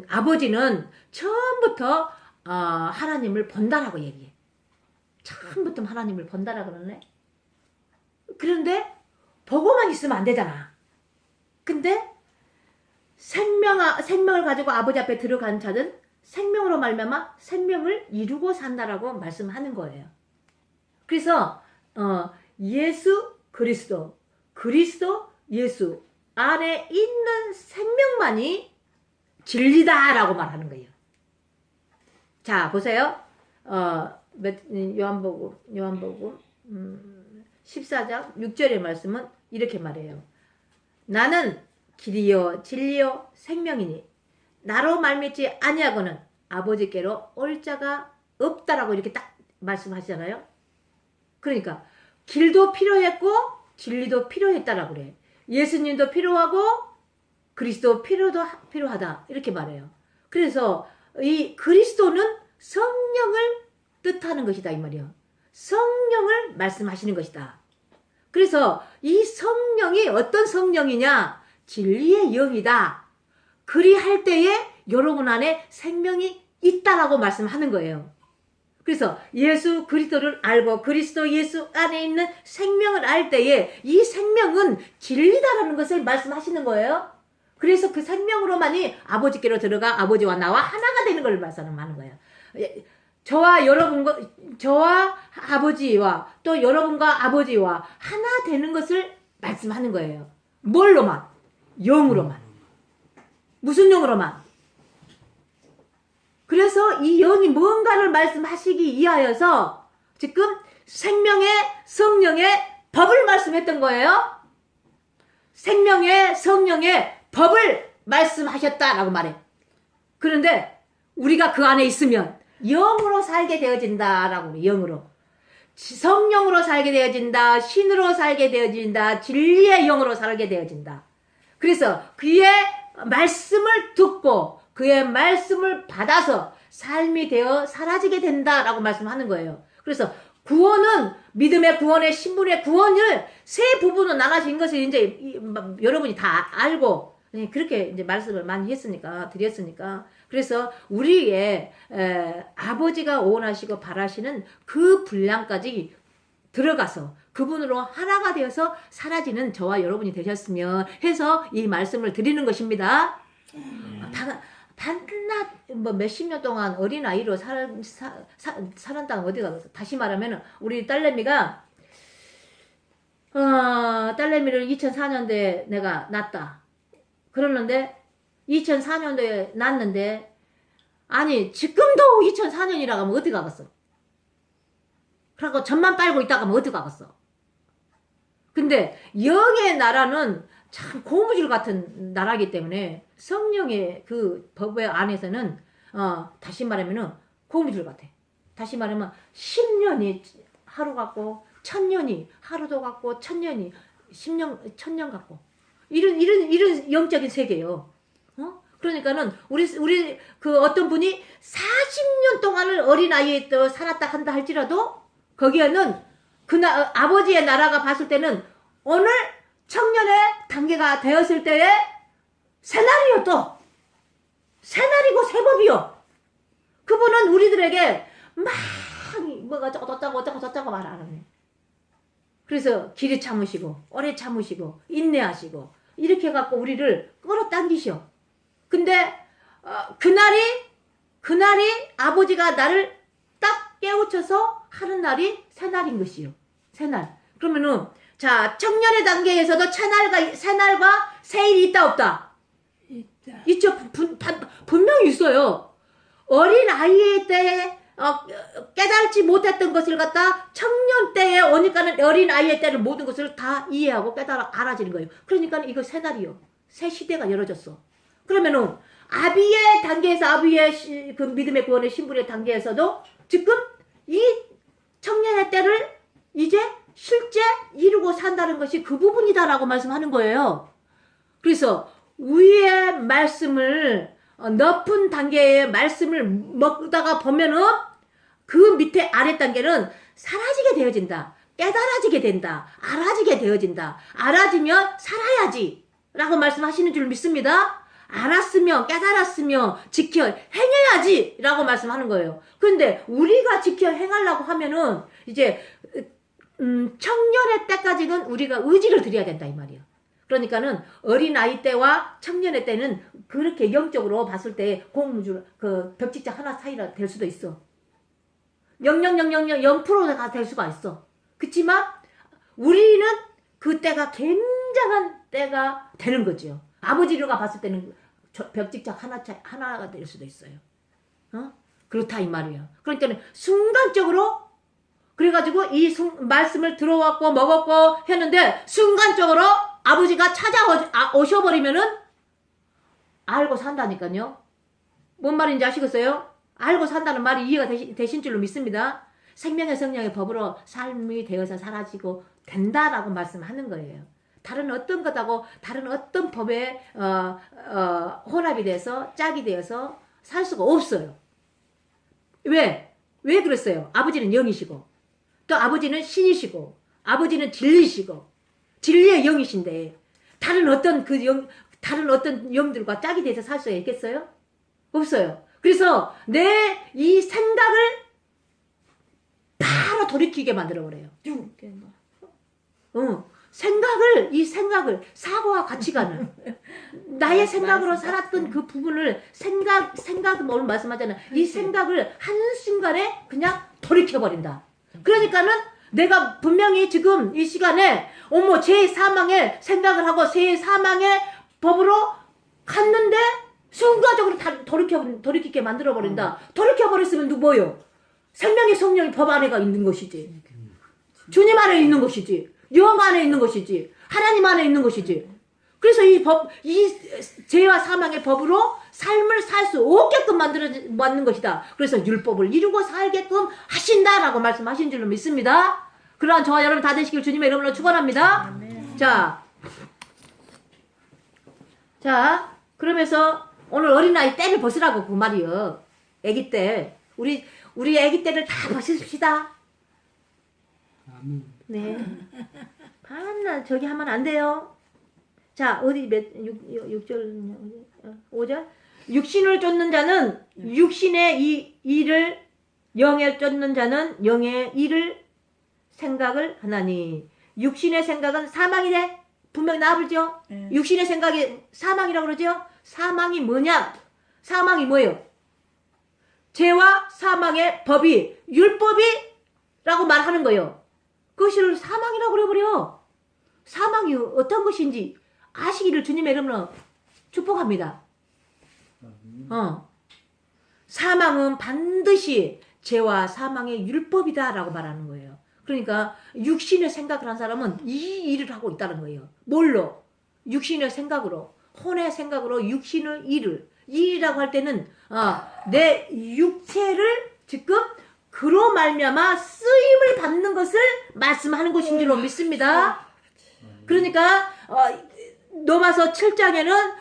아버지는 처음부터 하나님을 본다라고 얘기해. 처음부터 하나님을 본다라고 그러네. 그런데 보고만 있으면 안 되잖아. 근데 생명을 가지고 아버지 앞에 들어간 자는 생명으로 말미암아 생명을 이루고 산다라고 말씀하는 거예요. 그래서 예수 그리스도 예수 안에 있는 생명만이 진리다라고 말하는 거예요. 자, 보세요. 요한복음 14장 6절의 말씀은 이렇게 말해요. 나는 길이요 진리요 생명이니 나로 말미지 아니하고는 아버지께로 올 자가 없다라고 이렇게 딱 말씀하시잖아요. 그러니까 길도 필요했고 진리도 필요했다라고 그래. 예수님도 필요하고 그리스도 필요하다 이렇게 말해요. 그래서 이 그리스도는 성령을 뜻하는 것이다 이 말이야. 성령을 말씀하시는 것이다. 그래서 이 성령이 어떤 성령이냐? 진리의 영이다. 그리할 때에 여러분 안에 생명이 있다라고 말씀하는 거예요. 그래서 예수 그리스도를 알고 그리스도 예수 안에 있는 생명을 알 때에 이 생명은 진리다라는 것을 말씀하시는 거예요. 그래서 그 생명으로만이 아버지께로 들어가 아버지와 나와 하나가 되는 걸 말씀하는 거예요. 저와 여러분과 저와 아버지와 또 여러분과 아버지와 하나 되는 것을 말씀하는 거예요. 뭘로만? 영으로만. 무슨 영으로만? 그래서 이 영이 뭔가를 말씀하시기 위하여서 지금 생명의 성령의 법을 말씀했던 거예요. 생명의 성령의 법을 말씀하셨다라고 말해. 그런데 우리가 그 안에 있으면 영으로 살게 되어진다라고 그래. 영으로. 성령으로 살게 되어진다. 신으로 살게 되어진다. 진리의 영으로 살게 되어진다. 그래서 그의 말씀을 듣고 그의 말씀을 받아서 삶이 되어 사라지게 된다라고 말씀하는 거예요. 그래서 구원은 믿음의 구원의 신분의 구원을 세 부분으로 나눠진 것을 이제 여러분이 다 알고 그렇게 이제 말씀을 많이 했으니까 드렸으니까 그래서 우리의 아버지가 원하시고 바라시는 그 분량까지 들어가서 그분으로 하나가 되어서 사라지는 저와 여러분이 되셨으면 해서 이 말씀을 드리는 것입니다. 반낮 몇십 년 동안 어린아이로 살았다가 어디 가겠어. 다시 말하면 우리 딸내미가 딸내미를 2004년도에 내가 낳았다. 그러는데 2004년도에 낳았는데 아니 지금도 2004년이라고 하면 어디 가겠어. 그러고 전만 빨고 있다가 하면 어디 가겠어. 근데 영의 나라는 참 고무줄 같은 나라이기 때문에 성령의 그 법의 안에서는 다시 말하면은 고무줄 같아. 다시 말하면 10년이 하루 같고 1000년이 하루도 같고 1000년이 10년 1000년 같고 이런 영적인 세계예요. 그러니까는 우리 그 어떤 분이 40년 동안을 어린아이에 또 살았다 한다 할지라도 거기에는 아버지의 나라가 봤을 때는 오늘 청년의 단계가 되었을 때에 새날이요 또 새날이고 새법이요. 그분은 우리들에게 막 뭐가 어쩌고 말하네. 그래서 길이 참으시고 오래 참으시고 인내하시고 이렇게 해갖고 우리를 끌어당기셔. 근데 그날이 아버지가 나를 딱 깨우쳐서 하는 날이 새날인 것이요. 새날. 그러면은 자 청년의 단계에서도 새날과 새일이 있다 없다? 있다. 있죠. 분명히 있어요. 어린 아이의 때에 깨달지 못했던 것을 갖다 청년 때에 오니까는 어린 아이의 때는 모든 것을 다 이해하고 알아지는 거예요. 그러니까 이거 새날이요. 새 시대가 열어졌어. 그러면은 아비의 단계에서 아비의 그 믿음의 구원의 신분의 단계에서도 지금 이 청년의 때를 이제 실제 이루고 산다는 것이 그 부분이다라고 말씀하는 거예요. 그래서 위의 말씀을 높은 단계의 말씀을 먹다가 보면은 그 밑에 아래 단계는 사라지게 되어진다. 깨달아지게 된다. 알아지게 되어진다. 알아지면 살아야지 라고 말씀하시는 줄 믿습니다. 알았으면 깨달았으면 지켜 행해야지 라고 말씀하는 거예요. 그런데 우리가 지켜 행하려고 하면은 이제 청년의 때까지는 우리가 의지를 드려야 된다 이 말이에요. 그러니까는 어린아이 때와 청년의 때는 그렇게 영적으로 봤을 때 공무줄 그 벽지자 하나 사이라 될 수도 있어. 0.000.0%가 될 수가 있어. 그렇지만 우리는 그 때가 굉장한 때가 되는 거죠. 아버지가 봤을 때는 벽직자 하나가 될 수도 있어요. 그렇다 이 말이에요. 그러니까 순간적으로 그래가지고 이 말씀을 들어왔고 먹었고 했는데 순간적으로 아버지가 오셔버리면은 알고 산다니까요. 뭔 말인지 아시겠어요? 알고 산다는 말이 이해가 되신 줄로 믿습니다. 생명의 성령의 법으로 삶이 되어서 사라지고 된다라고 말씀하는 거예요. 다른 어떤 것하고 다른 어떤 법에 혼합이 돼서 짝이 되어서 살 수가 없어요. 왜? 왜 그랬어요? 아버지는 영이시고 또 아버지는 신이시고 아버지는 진리시고 진리의 영이신데 다른 어떤 다른 어떤 영들과 짝이 돼서 살 수 있겠어요? 없어요. 그래서 내 이 생각을 바로 돌이키게 만들어버려요. 이 생각을, 사고와 가치관을, 나의 생각으로 살았던 그 부분을, 오늘 말씀하잖아요. 이 생각을 한순간에 그냥 돌이켜버린다. 그러니까는 내가 분명히 지금 이 시간에, 제 사망의 생각을 하고 제 사망의 법으로 갔는데, 순간적으로 다 돌이키게 만들어버린다. 돌이켜버렸으면 뭐요? 생명의 성령이 법 안에가 있는 것이지. 주님 안에 있는 것이지. 영 안에 있는 것이지. 하나님 안에 있는 것이지. 그래서 이 죄와 사망의 법으로 삶을 살 수 없게끔 만드는 것이다. 그래서 율법을 이루고 살게끔 하신다라고 말씀하신 줄로 믿습니다. 그러한 저와 여러분 다 되시길 주님의 이름으로 축원합니다. 자, 그러면서 오늘 어린아이 때를 벗으라고 그 말이요. 아기 때. 우리 아기 때를 다 벗읍시다. 네. 반나 저기 하면 안 돼요. 자, 어디 6절, 5절. 육신을 쫓는 자는 육신의 일을, 영에 쫓는 자는 영의 일을 생각을 하나니. 육신의 생각은 사망이래. 분명히 나와버리죠. 육신의 생각이 사망이라고 그러죠. 사망이 뭐냐? 사망이 뭐예요? 죄와 사망의 법이 율법이라고 말하는 거예요. 그것을 사망이라고 그래버려. 사망이 어떤 것인지 아시기를 주님의 이름으로 축복합니다. 사망은 반드시 죄와 사망의 율법이다라고 말하는 거예요. 그러니까 육신의 생각을 한 사람은 이 일을 하고 있다는 거예요. 뭘로? 육신의 생각으로, 혼의 생각으로 육신의 일을. 일이라고 할 때는 내 육체를 지금 그로 말미암아 쓰임을 받는 것을 말씀하는 것인 줄로 믿습니다. 그러니까 로마서 7장에는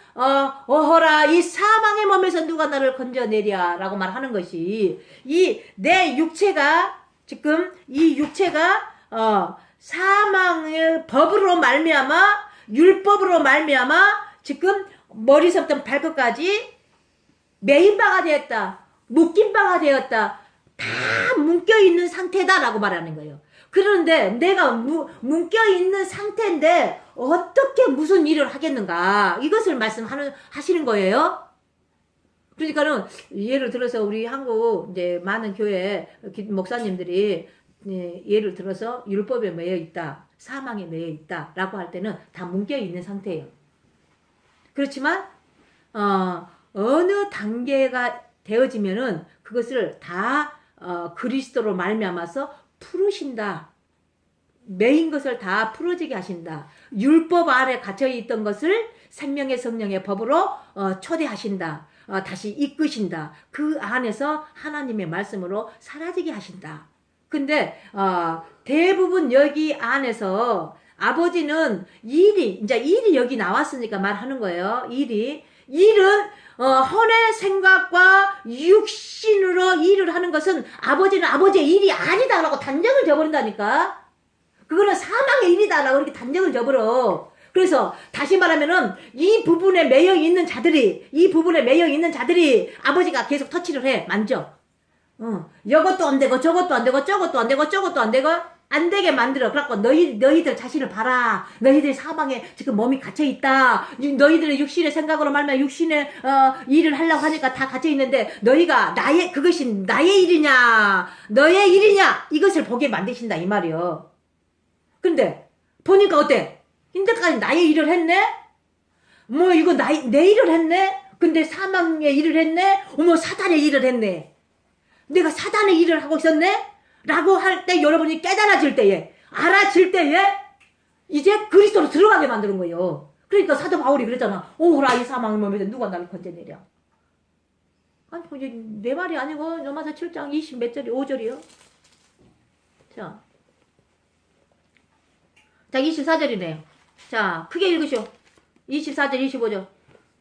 어허라 이 사망의 몸에서 누가 나를 건져내랴 라고 말하는 것이 이 내 육체가 지금 이 육체가 사망의 법으로 말미암아 율법으로 말미암아 지금 머리서부터 발끝까지 매인 바가 되었다. 묶인 바가 되었다. 다 묶여있는 상태다라고 말하는 거예요. 그런데 내가 묶여있는 상태인데 어떻게 무슨 일을 하겠는가 이것을 하시는 거예요. 그러니까는 예를 들어서 우리 한국 이제 많은 교회 목사님들이 예를 들어서 율법에 매여 있다. 사망에 매여 있다 라고 할 때는 다 묶여있는 상태예요. 그렇지만 어느 단계가 되어지면은 그것을 다 그리스도로 말미암아서 풀으신다. 매인 것을 다 풀어지게 하신다. 율법 아래 갇혀 있던 것을 생명의 성령의 법으로 초대하신다. 다시 이끄신다. 그 안에서 하나님의 말씀으로 사라지게 하신다. 근데 대부분 여기 안에서 아버지는 일이 여기 나왔으니까 말하는 거예요. 일은 혼의 생각과 육신으로 일을 하는 것은 아버지는 아버지의 일이 아니다라고 단정을 지어버린다니까. 그거는 사망의 일이다라고 이렇게 단정을 지어버려. 그래서 다시 말하면은 이 부분에 매여 있는 자들이 아버지가 계속 터치를 해. 만져. 이것도 안 되고 저것도 안 되고 저것도 안 되고 저것도 안 되고 안 되게 만들어. 그래갖고 너희들 자신을 봐라. 너희들 사망에 지금 몸이 갇혀 있다. 너희들의 육신의 생각으로 말면 육신의 일을 하려고 하니까 다 갇혀 있는데 너희가 그것이 나의 일이냐, 너의 일이냐 이것을 보게 만드신다 이 말이요. 근데 보니까 어때? 인데까지 나의 일을 했네? 이거 내 일을 했네? 근데 사망의 일을 했네? 사단의 일을 했네. 내가 사단의 일을 하고 있었네? 라고 할 때 여러분이 깨달아질 때에 알아질 때에 이제 그리스도로 들어가게 만드는 거예요. 그러니까 사도 바울이 그랬잖아. 오라 이 사망의 몸에서 누가 나를 건져내랴. 아니 내 말이 아니고 로마서 7장 20 몇 절이 5절이요. 자 24절이네요. 자 크게 읽으시오. 24절 25절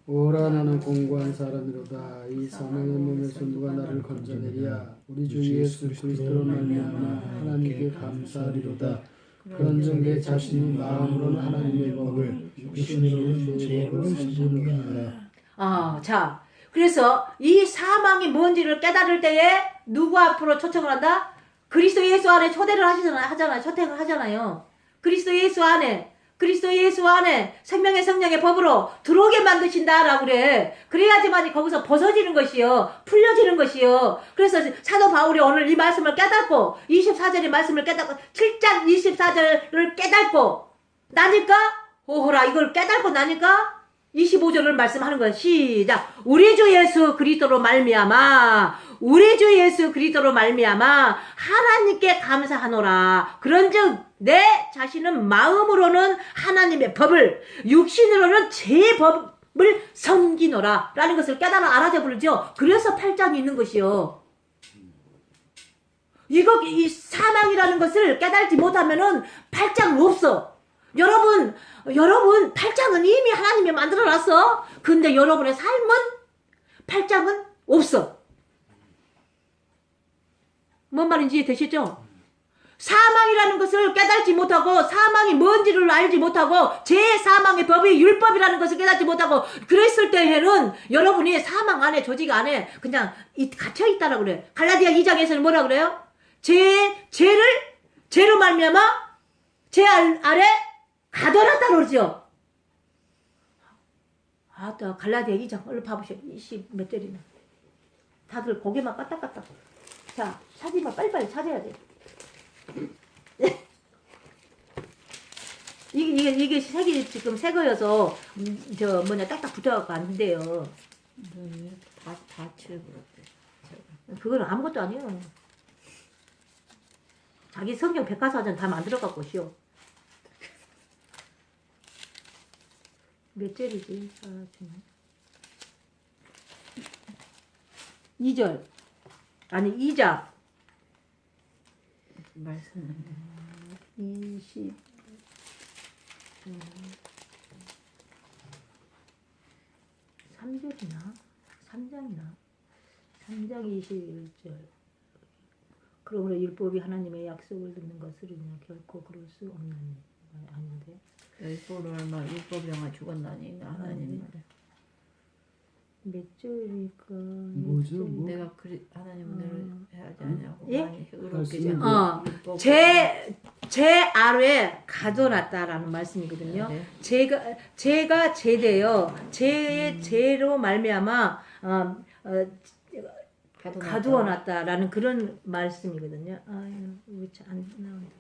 오라 나는 공고한 사람이로다. 이 사망의 몸에서 누가 나를 건져내리야. 우리 주 예수 그리스도로 말미암아 하나님께 감사하리로다. 그런즉 내 자신이 마음으로는 하나님의 법을 육신으로는 내 법을 섬기느니라. 자, 그래서 이 사망이 뭔지를 깨달을 때에 누구 앞으로 초청을 한다? 그리스도 예수 안에 초대를 하잖아요. 초대를 하잖아요. 그리스도 예수 안에 생명의 성령의 법으로 들어오게 만드신다라고 그래. 그래야지만 거기서 벗어지는 것이요. 풀려지는 것이요. 그래서 사도 바울이 오늘 이 말씀을 깨닫고 24절의 말씀을 깨닫고 7장 24절을 깨닫고 나니까 오호라 이걸 깨닫고 나니까 25절을 말씀하는 거예요. 시작. 우리 주 예수 그리스도로 말미암아 하나님께 감사하노라. 그런즉 내 자신은 마음으로는 하나님의 법을 육신으로는 제 법을 섬기노라 라는 것을 깨달아 알아져 부르죠. 그래서 8장이 있는 것이요. 이 사망이라는 것을 깨달지 못하면은 8장은 없어. 여러분 8장은 이미 하나님이 만들어놨어. 근데 여러분의 삶은 8장은 없어. 뭔 말인지 이해되시죠? 사망이라는 것을 깨달지 못하고 사망이 뭔지를 알지 못하고 제 사망의 법이 율법이라는 것을 깨닫지 못하고 그랬을 때에는 여러분이 사망 안에 조직 안에 그냥 갇혀 있다라고 그래. 갈라디아 2장에서는 뭐라 그래요? 죄로 말미암아 제 아래 가둬놨다 그러죠. 갈라디아 2장 얼른 봐보셔. 20몇 절이나. 다들 고개만 까딱까딱. 자, 찾으면 빨리빨리 찾아야 돼. 이게 색이 지금 새 거여서 딱딱 붙어갖고 안 돼요. 다 칠해버렸대. 그건 아무것도 아니에요. 자기 성경 백과사전 다 만들어갖고 쉬어. 몇 절이지? 2절. 아니 2장. 말씀 20. 3절이나? 3장이나? 3장 21절. 그러므로 율법이 하나님의 약속을 듣는 것을이냐 결코 그럴 수 없는 아닌데. 율법을 얼마 율법병아 죽었나니 하나님 몇 절일까? 뭐죠? 뭐? 내가 하나님 은혜를 해야지 않냐고 예? 많이 의롭게 제 아래에 가둬놨다라는 말씀이거든요. 네. 제가 제대요. 제로 말미암아 가두어놨다라는 그런 말씀이거든요. 아유, 왜 안 나온다.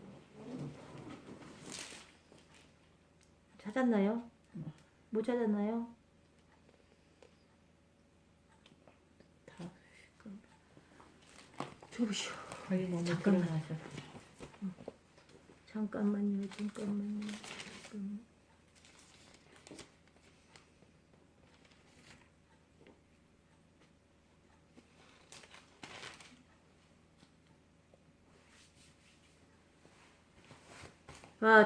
찾았나요? 못 찾았나요? 줘보시오. 거의 너무 잠깐만. 드러나셔. 잠깐만요.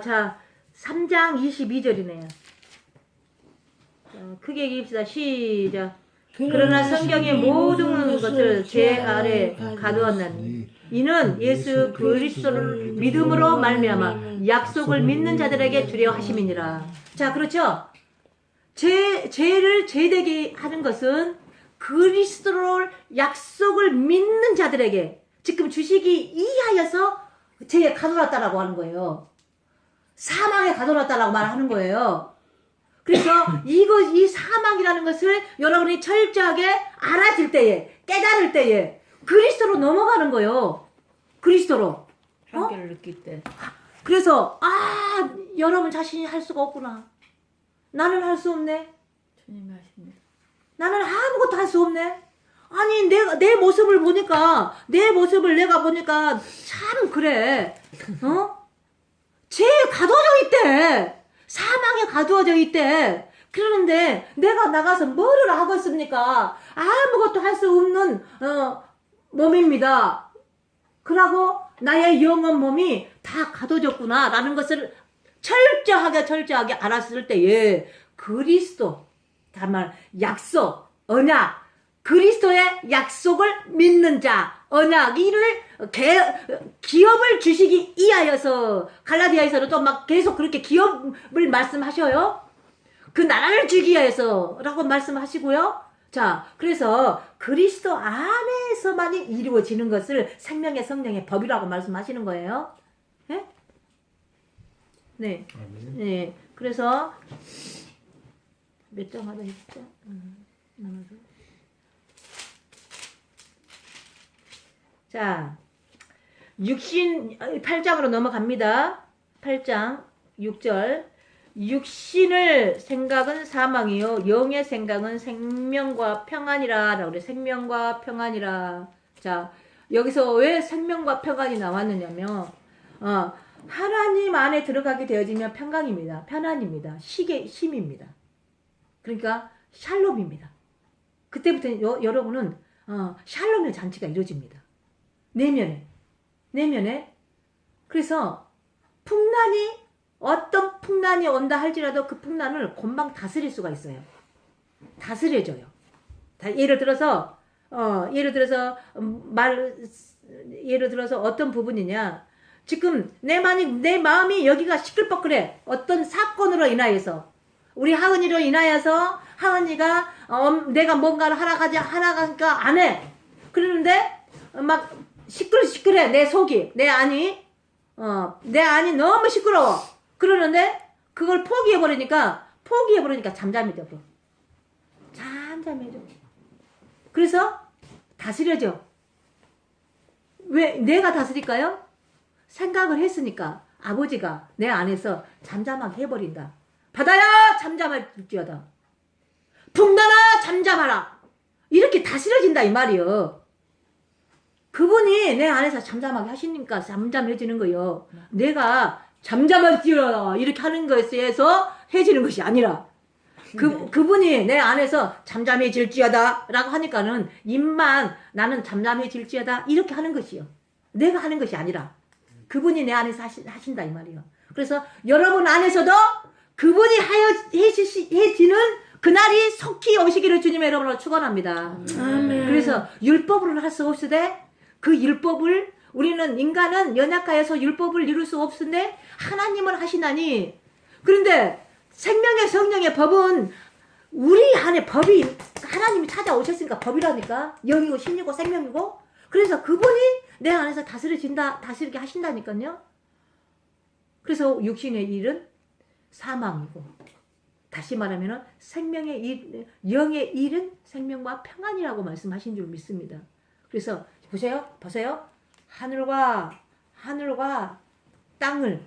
자, 3장 22절이네요. 자, 크게 읽읍시다. 시작. 그러나 성경의 모든 것을 제 아래 가두었나니 이는 예수 그리스도를 믿음으로 말미암아 약속을 믿는 자들에게 주려 하심이니라. 자, 그렇죠? 죄를 죄되게 하는 것은 그리스도를 약속을 믿는 자들에게 지금 주시기 이하여서 죄에 가둬놨다라고 하는 거예요. 사망에 가둬놨다라고 말하는 거예요. 그래서 이 사망이라는 것을 여러분이 철저하게 알아질 때에, 깨달을 때에 그리스도로 넘어가는 거예요. 그리스도로. 한결 느낄 때. 그래서 여러분 자신이 할 수가 없구나. 나는 할 수 없네. 주님이 하십니다. 나는 아무것도 할 수 없네. 아니 내 모습을 보니까 내가 보니까 참 그래. 죄에 가둬져 있대. 사망에 가두어져 있대. 그러는데 내가 나가서 뭐를 하고 있습니까? 아무것도 할 수 없는 몸입니다. 그러고 나의 영혼 몸이 다 가둬졌구나 라는 것을 철저하게 알았을 때에 그리스도 다만 약속, 언약, 그리스도의 약속을 믿는 자, 언약, 이를 기업을 주시기 이하여서 갈라디아에서는 또 막 계속 그렇게 기업을 말씀하셔요. 그 나라를 주기 위해서 라고 말씀하시고요. 자, 그래서 그리스도 안에서만이 이루어지는 것을 생명의 성령의 법이라고 말씀하시는 거예요. 네? 네. 네. 그래서 몇 장 하다 했죠? 남아서. 자, 8장으로 넘어갑니다. 8장 6절. 육신을 생각은 사망이요 영의 생각은 생명과 평안이라 라고 그래. 생명과 평안이라. 자, 여기서 왜 생명과 평안이 나왔느냐면 하나님 안에 들어가게 되어지면 평강입니다. 편안입니다. 쉼입니다. 그러니까 샬롬입니다. 그때부터 여러분은 샬롬의 잔치가 이루어집니다. 내면에. 그래서 어떤 풍란이 온다 할지라도 그 풍란을 금방 다스릴 수가 있어요. 다스려져요. 예를 들어서 어떤 부분이냐. 지금 내 마음이 여기가 시끌벅그래. 어떤 사건으로 인하여서 우리 하은이로 인하여서 하은이가 내가 뭔가를 하라니까 안 해. 그러는데 막 시끌시끌해. 내 속이, 내 안이 너무 시끄러워. 그러는데 그걸 포기해버리니까 잠잠해져. 그래서 다스려져. 왜 내가 다스릴까요? 생각을 했으니까 아버지가 내 안에서 잠잠하게 해버린다. 바다야 잠잠할지어다. 풍랑아 잠잠하라. 이렇게 다스려진다 이 말이요. 그분이 내 안에서 잠잠하게 하시니까 잠잠해지는 거요. 내가 잠잠할지어다 이렇게 하는 것에 의해서 해지는 것이 아니라 그분이 내 안에서 잠잠해질지어다 라고 하니까는 입만 나는 잠잠해질지어다 이렇게 하는 것이요. 내가 하는 것이 아니라 그분이 내 안에서 하신다 이 말이요. 그래서 여러분 안에서도 그분이 해지는 그날이 속히 오시기를 주님의 이름으로 축원합니다. 아멘. 그래서 율법으로는 할 수 없으되 그 율법을 인간은 연약하여서 율법을 이룰 수 없으데 하나님은 하시나니. 그런데 생명의 성령의 법은 우리 안에 법이 하나님이 찾아오셨으니까 법이라니까. 영이고 신이고 생명이고. 그래서 그분이 내 안에서 다스리게 하신다니까요. 그래서 육신의 일은 사망이고, 다시 말하면 영의 일은 생명과 평안이라고 말씀하신 줄 믿습니다. 그래서 보세요. 하늘과 땅을,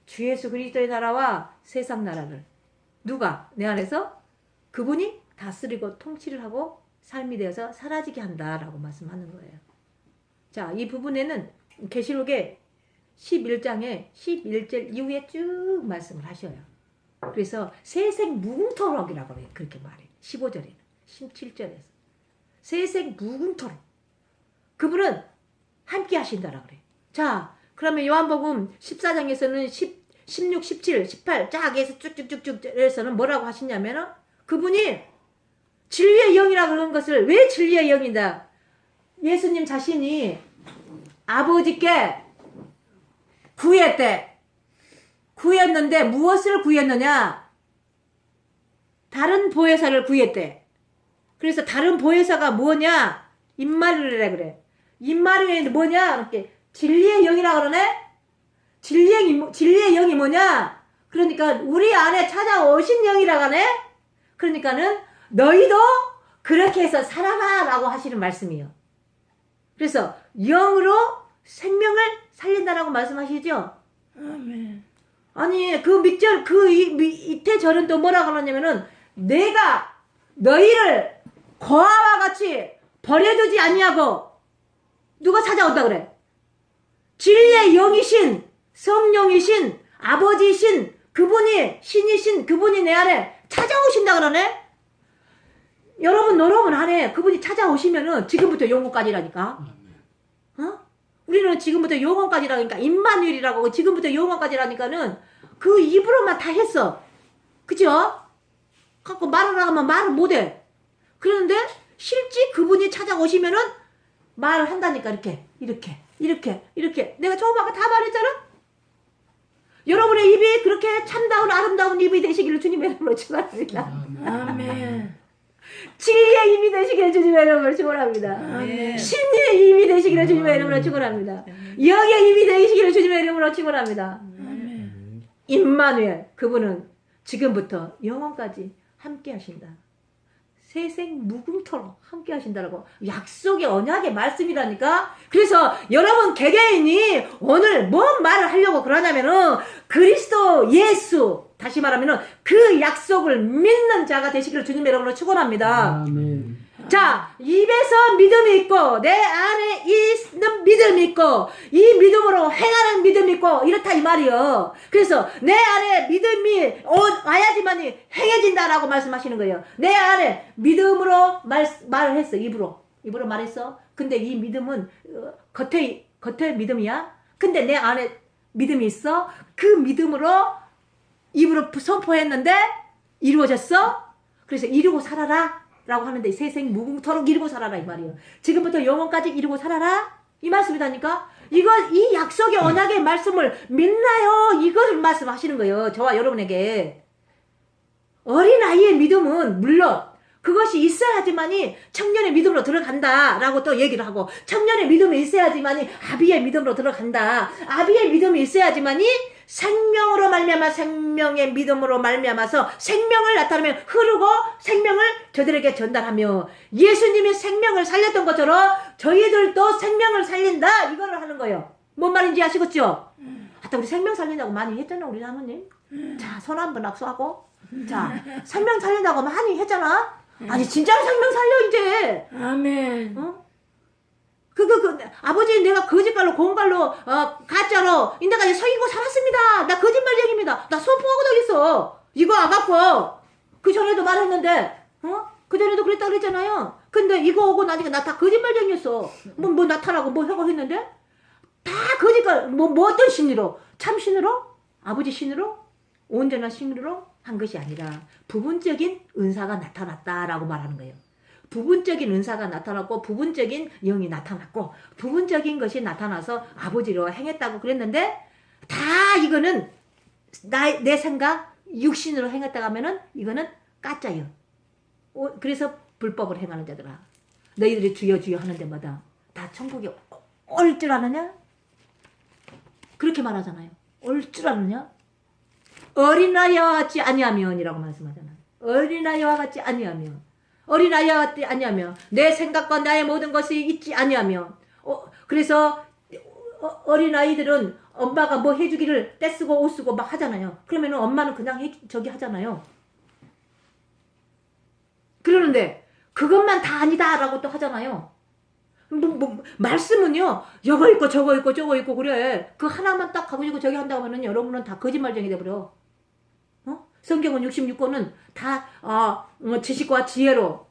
주 예수 그리스도의 나라와 세상 나라를 누가 내 안에서 그분이 다스리고 통치를 하고 삶이 되어서 사라지게 한다라고 말씀하는 거예요. 자, 이 부분에는 계시록의 11장에 11절 이후에 쭉 말씀을 하셔요. 그래서 세생 무궁토록이라고 그렇게 말해요. 15절에는 17절에서 세생 무궁토록 그분은 함께 하신다라고 그래요. 자, 그러면 요한복음 14장에서는 16, 17, 18 쫙 해서 쭉쭉쭉쭉에서는 뭐라고 하시냐면은 그분이 진리의 영이라고 그런 것을 왜 진리의 영이다? 예수님 자신이 아버지께 구했는데 무엇을 구했느냐? 다른 보혜사를 구했대. 그래서 다른 보혜사가 뭐냐? 임마누엘이라 그래. 임마누엘이 뭐냐? 이렇게 진리의 영이라 그러네. 진리의 영이 뭐냐? 그러니까 우리 안에 찾아오신 영이라 하네. 그러니까는 너희도 그렇게 해서 살아라라고 하시는 말씀이에요. 그래서 영으로 생명을 살린다라고 말씀하시죠. 아멘. 아니 그 밑절 이태 절은 또 뭐라 그러냐면은 내가 너희를 고아와 같이 버려두지 아니하고 누가 찾아온다 그래? 진리의 영이신 성령이신 아버지이신 그분이 신이신 그분이 내 안에 찾아오신다 그러네. 여러분 안에 그분이 찾아오시면은 지금부터 영원까지라니까. 우리는 지금부터 영원까지라니까 임마누엘이라고 지금부터 영원까지라니까는 그 입으로만 다 했어. 그죠? 갖고 말을 하면 말을 못해. 그런데 실제 그분이 찾아오시면은 말을 한다니까. 이렇게 내가 처음 아까 다 말했잖아. 여러분의 입이 그렇게 참다운 아름다운 입이 되시기를 주님의 이름으로 축원합니다. 아멘. 진리의 입이 되시기를 주님의 이름으로 축원합니다. 아멘. 신리의 입이 되시기를 주님의 이름으로 축원합니다. 영의 입이 되시기를 주님의 이름으로 축원합니다. 아멘. 임마누엘, 그분은 지금부터 영원까지 함께 하신다. 세생 무궁토록 함께 하신다라고 약속의 언약의 말씀이라니까. 그래서 여러분 개개인이 오늘 뭔 말을 하려고 그러냐면은 그리스도 예수, 다시 말하면은 그 약속을 믿는 자가 되시기를 주님의 이름으로 축원합니다. 아멘. 자, 입에서 믿음이 있고 내 안에 있는 믿음이 있고 이 믿음으로 행하는 믿음이 있고 이렇다 이 말이요. 그래서 내 안에 믿음이 와야지만이 행해진다라고 말씀하시는 거예요. 내 안에 믿음으로 말을 했어. 입으로 말했어. 근데 이 믿음은 겉에 믿음이야. 근데 내 안에 믿음이 있어. 그 믿음으로 입으로 선포했는데 이루어졌어. 그래서 이루고 살아라 라고 하는데 세생 무궁토록 이루고 살아라 이 말이에요. 지금부터 영원까지 이루고 살아라 이 말씀이다니까. 이 약속의 언약의 말씀을 믿나요? 이걸 말씀하시는 거예요. 저와 여러분에게. 어린아이의 믿음은 물론 그것이 있어야지만이 청년의 믿음으로 들어간다 라고 또 얘기를 하고, 청년의 믿음이 있어야지만이 아비의 믿음으로 들어간다. 아비의 믿음이 있어야지만이 생명으로 말미암아 생명의 믿음으로 말미암아서 생명을 나타내면 흐르고 생명을 저들에게 전달하며 예수님이 생명을 살렸던 것처럼 저희들도 생명을 살린다 이거를 하는 거예요. 뭔 말인지 아시겠죠? 하여튼 우리 생명 살린다고 많이 했잖아 우리 사모님. 자, 손 한번 악수하고. 자, 생명 살린다고 많이 했잖아. 아니 진짜로 생명 살려 이제. 아멘. 어? 아버지 내가 거짓말로 공갈로 가짜로 인데까지 속이고 살았습니다. 나 거짓말쟁입니다. 나 선포하고 다녔어. 이거 안 갖고. 그 전에도 말했는데 그 전에도 그랬다 그랬잖아요. 근데 이거 오고 나니까 나 다 거짓말쟁이었어. 뭐 나타나고 뭐 하고 했는데 다 거짓말. 뭐 어떤 신으로? 참 신으로? 아버지 신으로? 온전한 신으로 한 것이 아니라 부분적인 은사가 나타났다라고 말하는 거예요. 부분적인 은사가 나타났고 부분적인 영이 나타났고 부분적인 것이 나타나서 아버지로 행했다고 그랬는데 다 이거는 내 생각 육신으로 행했다고 하면은 이거는 가짜요. 그래서 불법을 행하는 자들아, 너희들이 주여 주여 하는 데마다 다 천국에 올 줄 아느냐? 그렇게 말하잖아요. 올 줄 아느냐? 어린아이와 같이 아니하면 이라고 말씀하잖아요. 어린아이와 같이 아니하면, 어린아이와 같이 아니하면 내 생각과 나의 모든 것이 있지 아니하면. 그래서 어린아이들은 엄마가 뭐 해주기를 떼쓰고 옷 쓰고 막 하잖아요. 그러면 엄마는 그냥 저기 하잖아요. 그러는데 그것만 다 아니다 라고 또 하잖아요. 말씀은요, 이거 있고 저거 있고 저거 있고 그래. 그 하나만 딱 가지고 저기 한다고 하면 여러분은 다 거짓말쟁이 돼버려. 성경은 66권은 다 지식과 지혜로,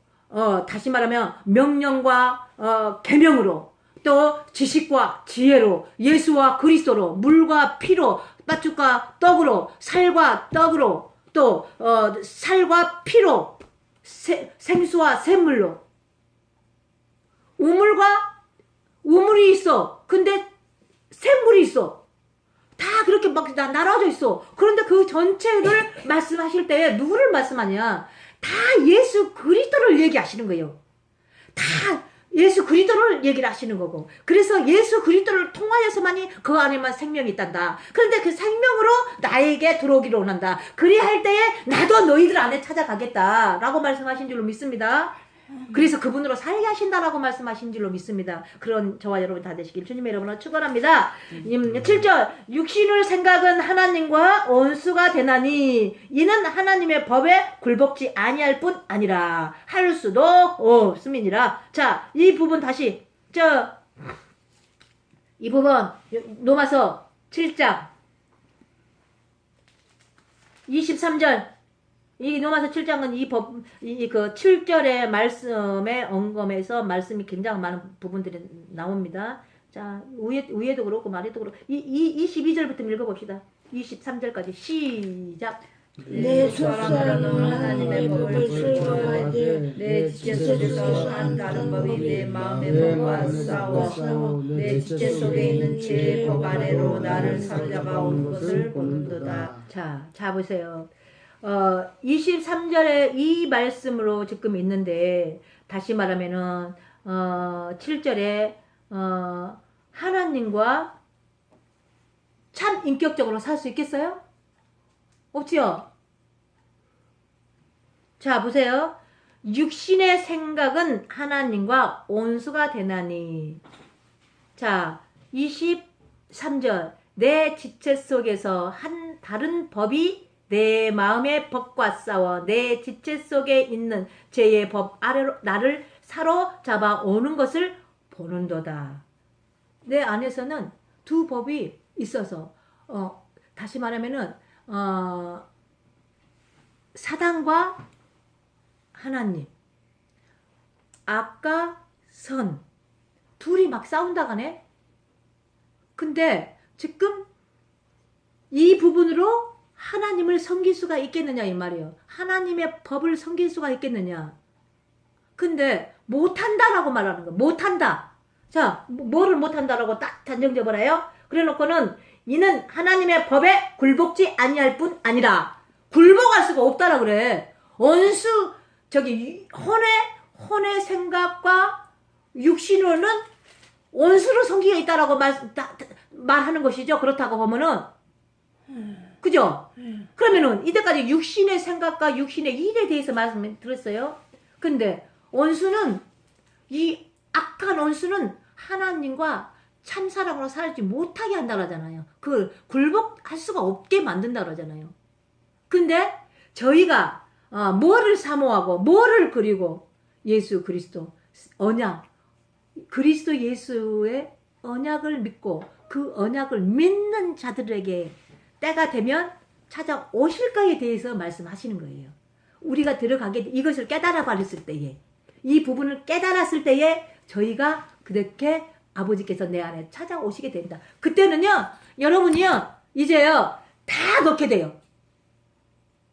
다시 말하면 명령과 계명으로, 또 지식과 지혜로, 예수와 그리스도로, 물과 피로, 팥죽과 떡으로, 살과 떡으로, 또 살과 피로, 생수와 샘물로, 우물이 있어. 근데 샘물이 있어. 다 그렇게 막 나눠져 있어. 그런데 그 전체를 말씀하실 때 누구를 말씀하냐? 다 예수 그리스도를 얘기하시는 거예요. 다 예수 그리스도를 얘기를 하시는 거고. 그래서 예수 그리스도를 통하여서만이 그 안에만 생명이 있단다. 그런데 그 생명으로 나에게 들어오기를 원한다. 그리할 때에 나도 너희들 안에 찾아가겠다 라고 말씀하신 줄로 믿습니다. 그래서 그분으로 살게 하신다라고 말씀하신 줄로 믿습니다. 그런 저와 여러분 다 되시길 주님의 이름으로 축원합니다. 7절, 육신을 생각은 하나님과 원수가 되나니 이는 하나님의 법에 굴복지 아니할 뿐 아니라 할 수도 없음이니라. 자, 이 부분 다시 이 부분 로마서 7장 23절. 이 로마서 7장은 그 7절의 말씀의 언검에서 말씀이 굉장히 많은 부분들이 나옵니다. 자, 위에도 그렇고 말에도 그렇고 22절부터 읽어봅시다. 23절까지 시작. 내 속사람은 하나님의 법을 순종하되 내 지체 속에서 한 다른 법이 내 마음의 법과 싸워 내 지체 속에 있는 죄의 법 아래로 나를 사로잡아 오는 것을 보는도다. 자 보세요. 23절에 이 말씀으로 지금 있는데, 다시 말하면은 7절에 하나님과 참 인격적으로 살 수 있겠어요? 없지요? 자 보세요. 육신의 생각은 하나님과 온수가 되나니. 자 23절, 내 지체 속에서 한 다른 법이 내 마음의 법과 싸워 내 지체 속에 있는 죄의 법 아래로 나를 사로잡아 오는 것을 보는도다. 내 안에서는 두 법이 있어서 다시 말하면은 사단과 하나님, 악과 선, 둘이 막 싸운다가네. 근데 지금 이 부분으로 하나님을 섬길 수가 있겠느냐 이 말이에요. 하나님의 법을 섬길 수가 있겠느냐. 근데 못한다라고 말하는 거. 못한다. 자, 뭐를 못한다라고 딱 단정적으로요. 그래놓고는 이는 하나님의 법에 굴복지 아니할 뿐 아니라, 굴복할 수가 없다라 그래. 온수 혼의 생각과 육신으로는 온수로 섬기고 있다라고 말하는 것이죠. 그렇다고 보면은 그죠? 그러면은 이때까지 육신의 생각과 육신의 일에 대해서 말씀 드렸어요. 근데 온수는, 이 악한 온수는 하나님과 참사랑으로 살지 못하게 한다 그러잖아요. 그 굴복할 수가 없게 만든다 그러잖아요. 근데 저희가 뭐를 사모하고 뭐를 그리고 예수 그리스도 언약, 그리스도 예수의 언약을 믿고 그 언약을 믿는 자들에게 때가 되면 찾아오실까에 대해서 말씀하시는 거예요. 우리가 들어가게, 이것을 깨달아 버렸을 때에, 이 부분을 깨달았을 때에 저희가 그렇게 아버지께서 내 안에 찾아오시게 된다. 그때는요, 여러분이요, 이제요, 다 넣게 돼요.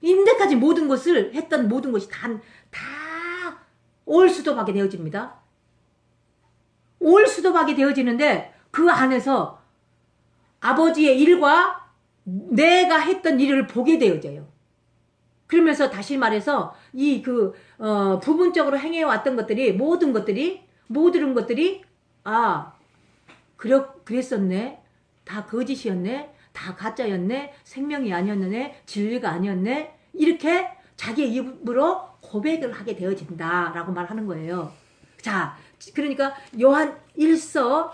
임대까지 모든 것을 했던 모든 것이 다 올 수도밖에 되어집니다. 올 수도밖에 되어지는데, 그 안에서 아버지의 일과 내가 했던 일을 보게 되어져요. 그러면서 다시 말해서 부분적으로 행해왔던 것들이, 모든 것들이 그랬었네, 다 거짓이었네, 다 가짜였네, 생명이 아니었네, 진리가 아니었네, 이렇게 자기의 입으로 고백을 하게 되어진다 라고 말하는 거예요. 자, 그러니까 요한 1서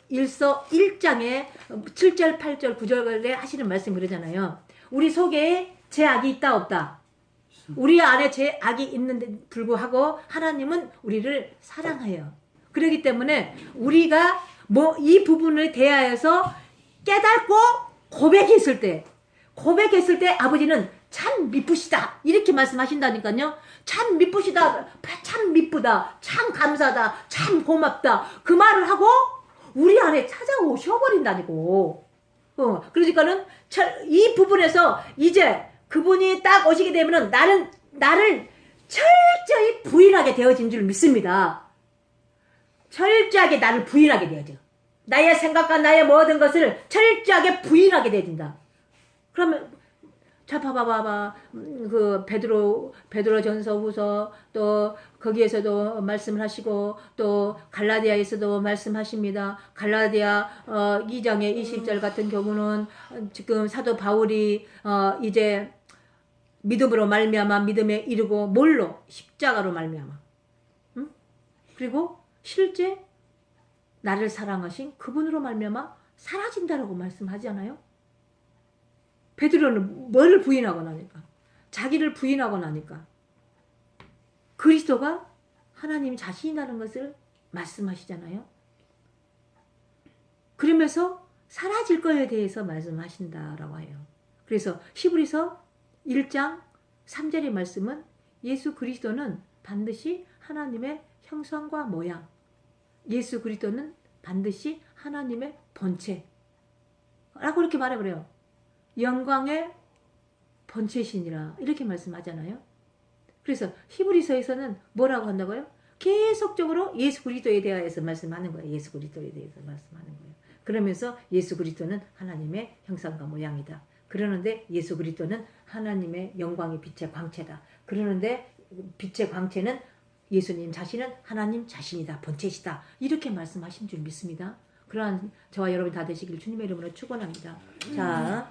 1장에 7절 8절 9절에 하시는 말씀 그러잖아요. 우리 속에 죄악이 있다 없다. 우리 안에 죄악이 있는데 불구하고 하나님은 우리를 사랑해요. 그렇기 때문에 우리가 이 부분을 대하여서 깨닫고 고백했을 때 아버지는 참 미쁘시다 이렇게 말씀하신다니까요. 참 미쁘시다, 참 미쁘다, 참 감사다, 참 고맙다, 그 말을 하고 우리 안에 찾아오셔버린다니고. 그러니까는 이 부분에서 이제 그분이 딱 오시게 되면은 나를 철저히 부인하게 되어진 줄 믿습니다. 철저하게 나를 부인하게 되어져. 나의 생각과 나의 모든 것을 철저하게 부인하게 되어진다. 그러면 자, 봐봐. 그 베드로전서 후서, 또 거기에서도 말씀을 하시고, 또 갈라디아에서도 말씀하십니다. 갈라디아 2장의 20절 같은 경우는 지금 사도 바울이 이제 믿음으로 말미암아 믿음에 이르고, 뭘로? 십자가로 말미암아. 응? 그리고 실제 나를 사랑하신 그분으로 말미암아 사라진다라고 말씀하잖아요. 베드로는 뭐를 부인하고 나니까? 자기를 부인하고 나니까 그리스도가 하나님 자신이라는 것을 말씀하시잖아요. 그러면서 사라질 거에 대해서 말씀하신다라고 해요. 그래서 히브리서 1장 3절의 말씀은 예수 그리스도는 반드시 하나님의 형상과 모양, 예수 그리스도는 반드시 하나님의 본체 라고 이렇게 말해버려요. 영광의 번제시니라 이렇게 말씀하잖아요. 그래서 히브리서에서는 뭐라고 한다고요? 계속적으로 예수 그리스도에 대하여서 말씀하는 거예요. 예수 그리스도에 대해서 말씀하는 거예요. 그러면서 예수 그리스도는 하나님의 형상과 모양이다. 그러는데 예수 그리스도는 하나님의 영광의 빛의 광채다. 그러는데 빛의 광채는 예수님 자신은 하나님 자신이다. 본체시다. 이렇게 말씀하신 줄 믿습니다. 그러한 저와 여러분 다 되시길 주님의 이름으로 축원합니다. 자,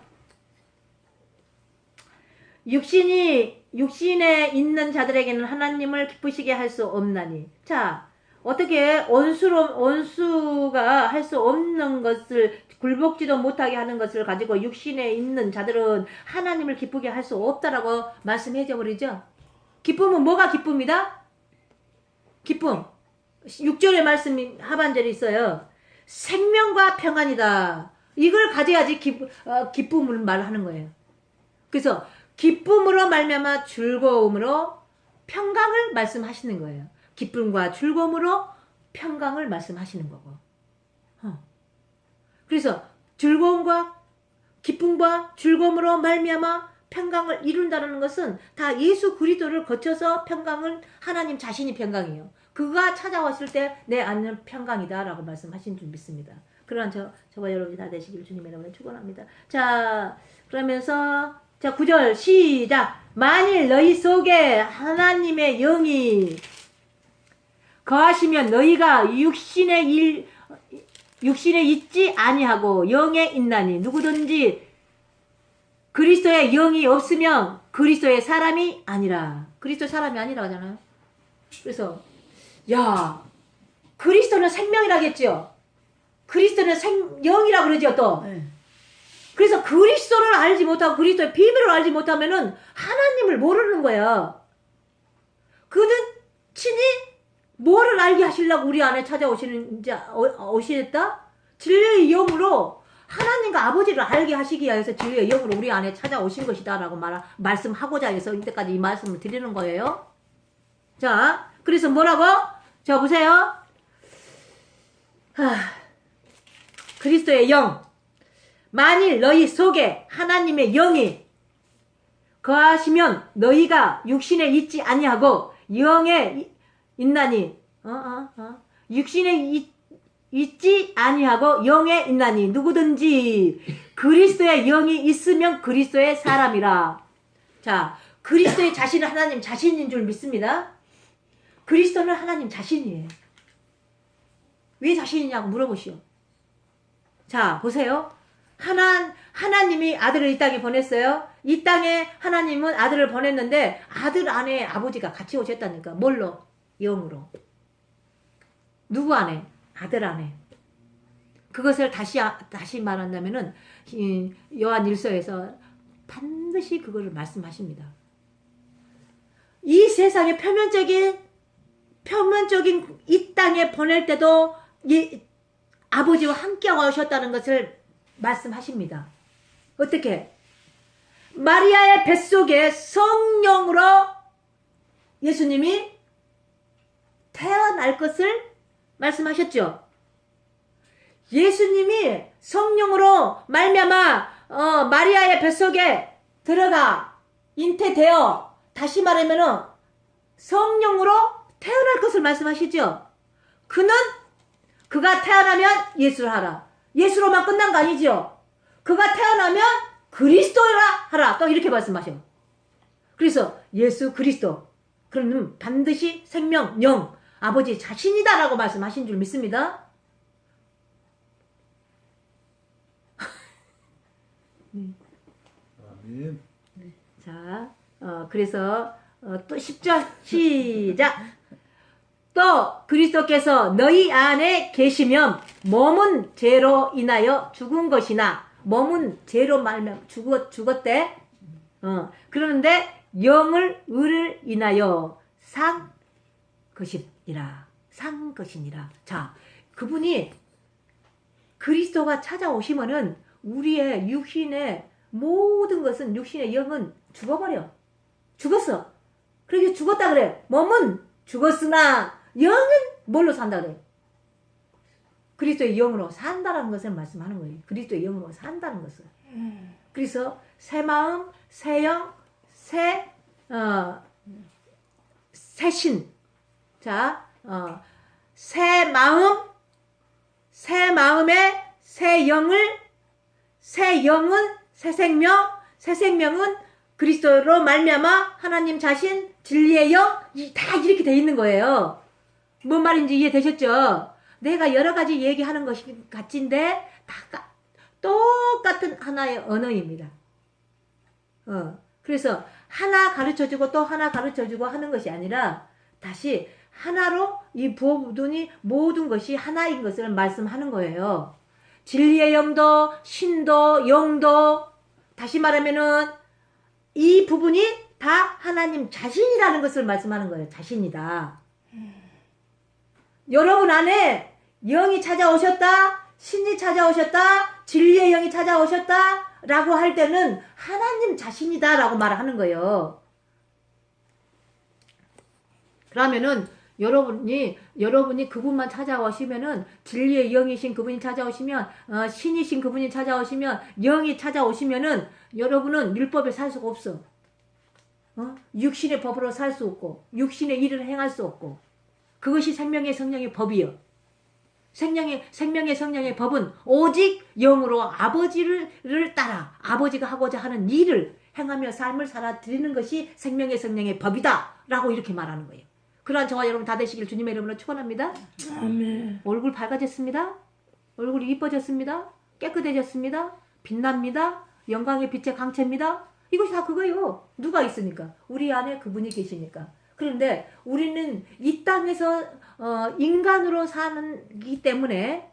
육신에 있는 자들에게는 하나님을 기쁘시게 할 수 없나니. 자, 어떻게 원수가 할 수 없는 것을 굴복지도 못하게 하는 것을 가지고 육신에 있는 자들은 하나님을 기쁘게 할 수 없다라고 말씀해 줘 버리죠. 기쁨은 뭐가 기쁨이다? 기쁨. 6절의 말씀이 하반절에 있어요. 생명과 평안이다. 이걸 가져야지 기쁨을 말하는 거예요. 그래서 기쁨으로 말미암아 즐거움으로 평강을 말씀하시는 거예요. 기쁨과 즐거움으로 평강을 말씀하시는 거고. 그래서 즐거움과 기쁨과 즐거움으로 말미암아 평강을 이룬다는 것은 다 예수 그리스도를 거쳐서 평강은 하나님 자신이 평강이에요. 그가 찾아왔을 때 내 안은 평강이다라고 말씀하신 줄 믿습니다. 그러한 저와 여러분이 다 되시길 주님의 이름으로 축원합니다. 자, 그러면서 자 9절 시작. 만일 너희 속에 하나님의 영이 거하시면 너희가 육신에 있지 아니하고 영에 있나니 누구든지 그리스도의 영이 없으면 그리스도의 사람이 아니라. 그리스도 사람이 아니라 하잖아요. 그래서 야, 그리스도는 생명이라겠죠. 그리스도는 영이라 그러죠 또. 네. 그래서 그리스도를 알지 못하고 그리스도의 비밀을 알지 못하면은 하나님을 모르는 거야. 그는 친히 뭐를 알게 하시려고 우리 안에 오시겠다? 진리의 영으로 하나님과 아버지를 알게 하시기 위해서 진리의 영으로 우리 안에 찾아오신 것이다라고 말씀하고자 해서 이때까지 이 말씀을 드리는 거예요. 자, 그래서 뭐라고? 자, 보세요. 그리스도의 영. 만일 너희 속에 하나님의 영이 거하시면 너희가 육신에 있지 아니하고 영에 있나니. 육신에 있지 아니하고 영에 있나니 누구든지 그리스도의 영이 있으면 그리스도의 사람이라. 자, 그리스도의 자신은 하나님 자신인 줄 믿습니다. 그리스도는 하나님 자신이에요. 왜 자신이냐고 물어보시오. 자, 보세요. 하나님이 아들을 이 땅에 보냈어요. 이 땅에 하나님은 아들을 보냈는데 아들 안에 아버지가 같이 오셨다니까. 뭘로? 영으로. 누구 안에? 아들 안에. 그것을 다시 말한다면은 요한 1서에서 반드시 그거를 말씀하십니다. 이 세상의 표면적인 이 땅에 보낼 때도 아버지와 함께 오셨다는 것을 말씀하십니다. 어떻게? 마리아의 뱃속에 성령으로 예수님이 태어날 것을 말씀하셨죠. 예수님이 성령으로 말미암아 마리아의 뱃속에 들어가 잉태되어 다시 말하면은 성령으로 태어날 것을 말씀하시죠. 그가 태어나면 예수를 하라. 예수로만 끝난 거 아니죠. 그가 태어나면 그리스도라 하라. 또 이렇게 말씀하셔. 그래서 예수 그리스도. 그러면 반드시 생명, 영, 아버지 자신이다라고 말씀하신 줄 믿습니다. 아멘. 자, 그래서 또 10절 시작. 또 그리스도께서 너희 안에 계시면 몸은 죄로 인하여 죽은 것이나 몸은 죄로 말면 죽었대. 그런데 영을 의를 인하여 산 것이니라. 산 것이니라. 자, 그분이 그리스도가 찾아오시면은 우리의 육신의 모든 것은 육신의 영은 죽어버려. 죽었어. 그렇게 죽었다 그래. 몸은 죽었으나 영은 뭘로 산다 그래? 그리스도의 영으로 산다라는 것을 말씀하는 거예요. 그리스도의 영으로 산다는 것을. 그래서 새 마음, 새 영, 새 신. 자, 새 마음, 새 마음에 새 영을, 새 영은 새 생명, 새 생명은 그리스도로 말미암아 하나님 자신, 진리의 영, 다 이렇게 돼 있는 거예요. 뭔 말인지 이해되셨죠? 내가 여러 가지 얘기하는 것이 같은데 다 똑같은 하나의 언어입니다. 그래서 하나 가르쳐주고 또 하나 가르쳐주고 하는 것이 아니라 다시 하나로 이 부호부분이 모든 것이 하나인 것을 말씀하는 거예요. 진리의 영도, 신도, 영도, 다시 말하면은 이 부분이 다 하나님 자신이라는 것을 말씀하는 거예요. 자신이다. 여러분 안에 영이 찾아오셨다, 신이 찾아오셨다, 진리의 영이 찾아오셨다 라고 할 때는 하나님 자신이다 라고 말하는 거예요. 그러면은 여러분이 그분만 찾아오시면은 진리의 영이신 그분이 찾아오시면 신이신 그분이 찾아오시면 영이 찾아오시면은 여러분은 율법에 살 수가 없어. 육신의 법으로 살 수 없고 육신의 일을 행할 수 없고 그것이 생명의 성령의 법이요. 생명의 성령의 법은 오직 영으로 아버지를 따라 아버지가 하고자 하는 일을 행하며 삶을 살아드리는 것이 생명의 성령의 법이다 라고 이렇게 말하는 거예요. 그러한 저와 여러분 다 되시길 주님의 이름으로 축원합니다. 아멘. 얼굴 밝아졌습니다. 얼굴이 이뻐졌습니다. 깨끗해졌습니다. 빛납니다. 영광의 빛의 강체입니다. 이것이 다 그거예요. 누가 있으니까? 우리 안에 그분이 계시니까. 그런데 우리는 이 땅에서 인간으로 사는기 때문에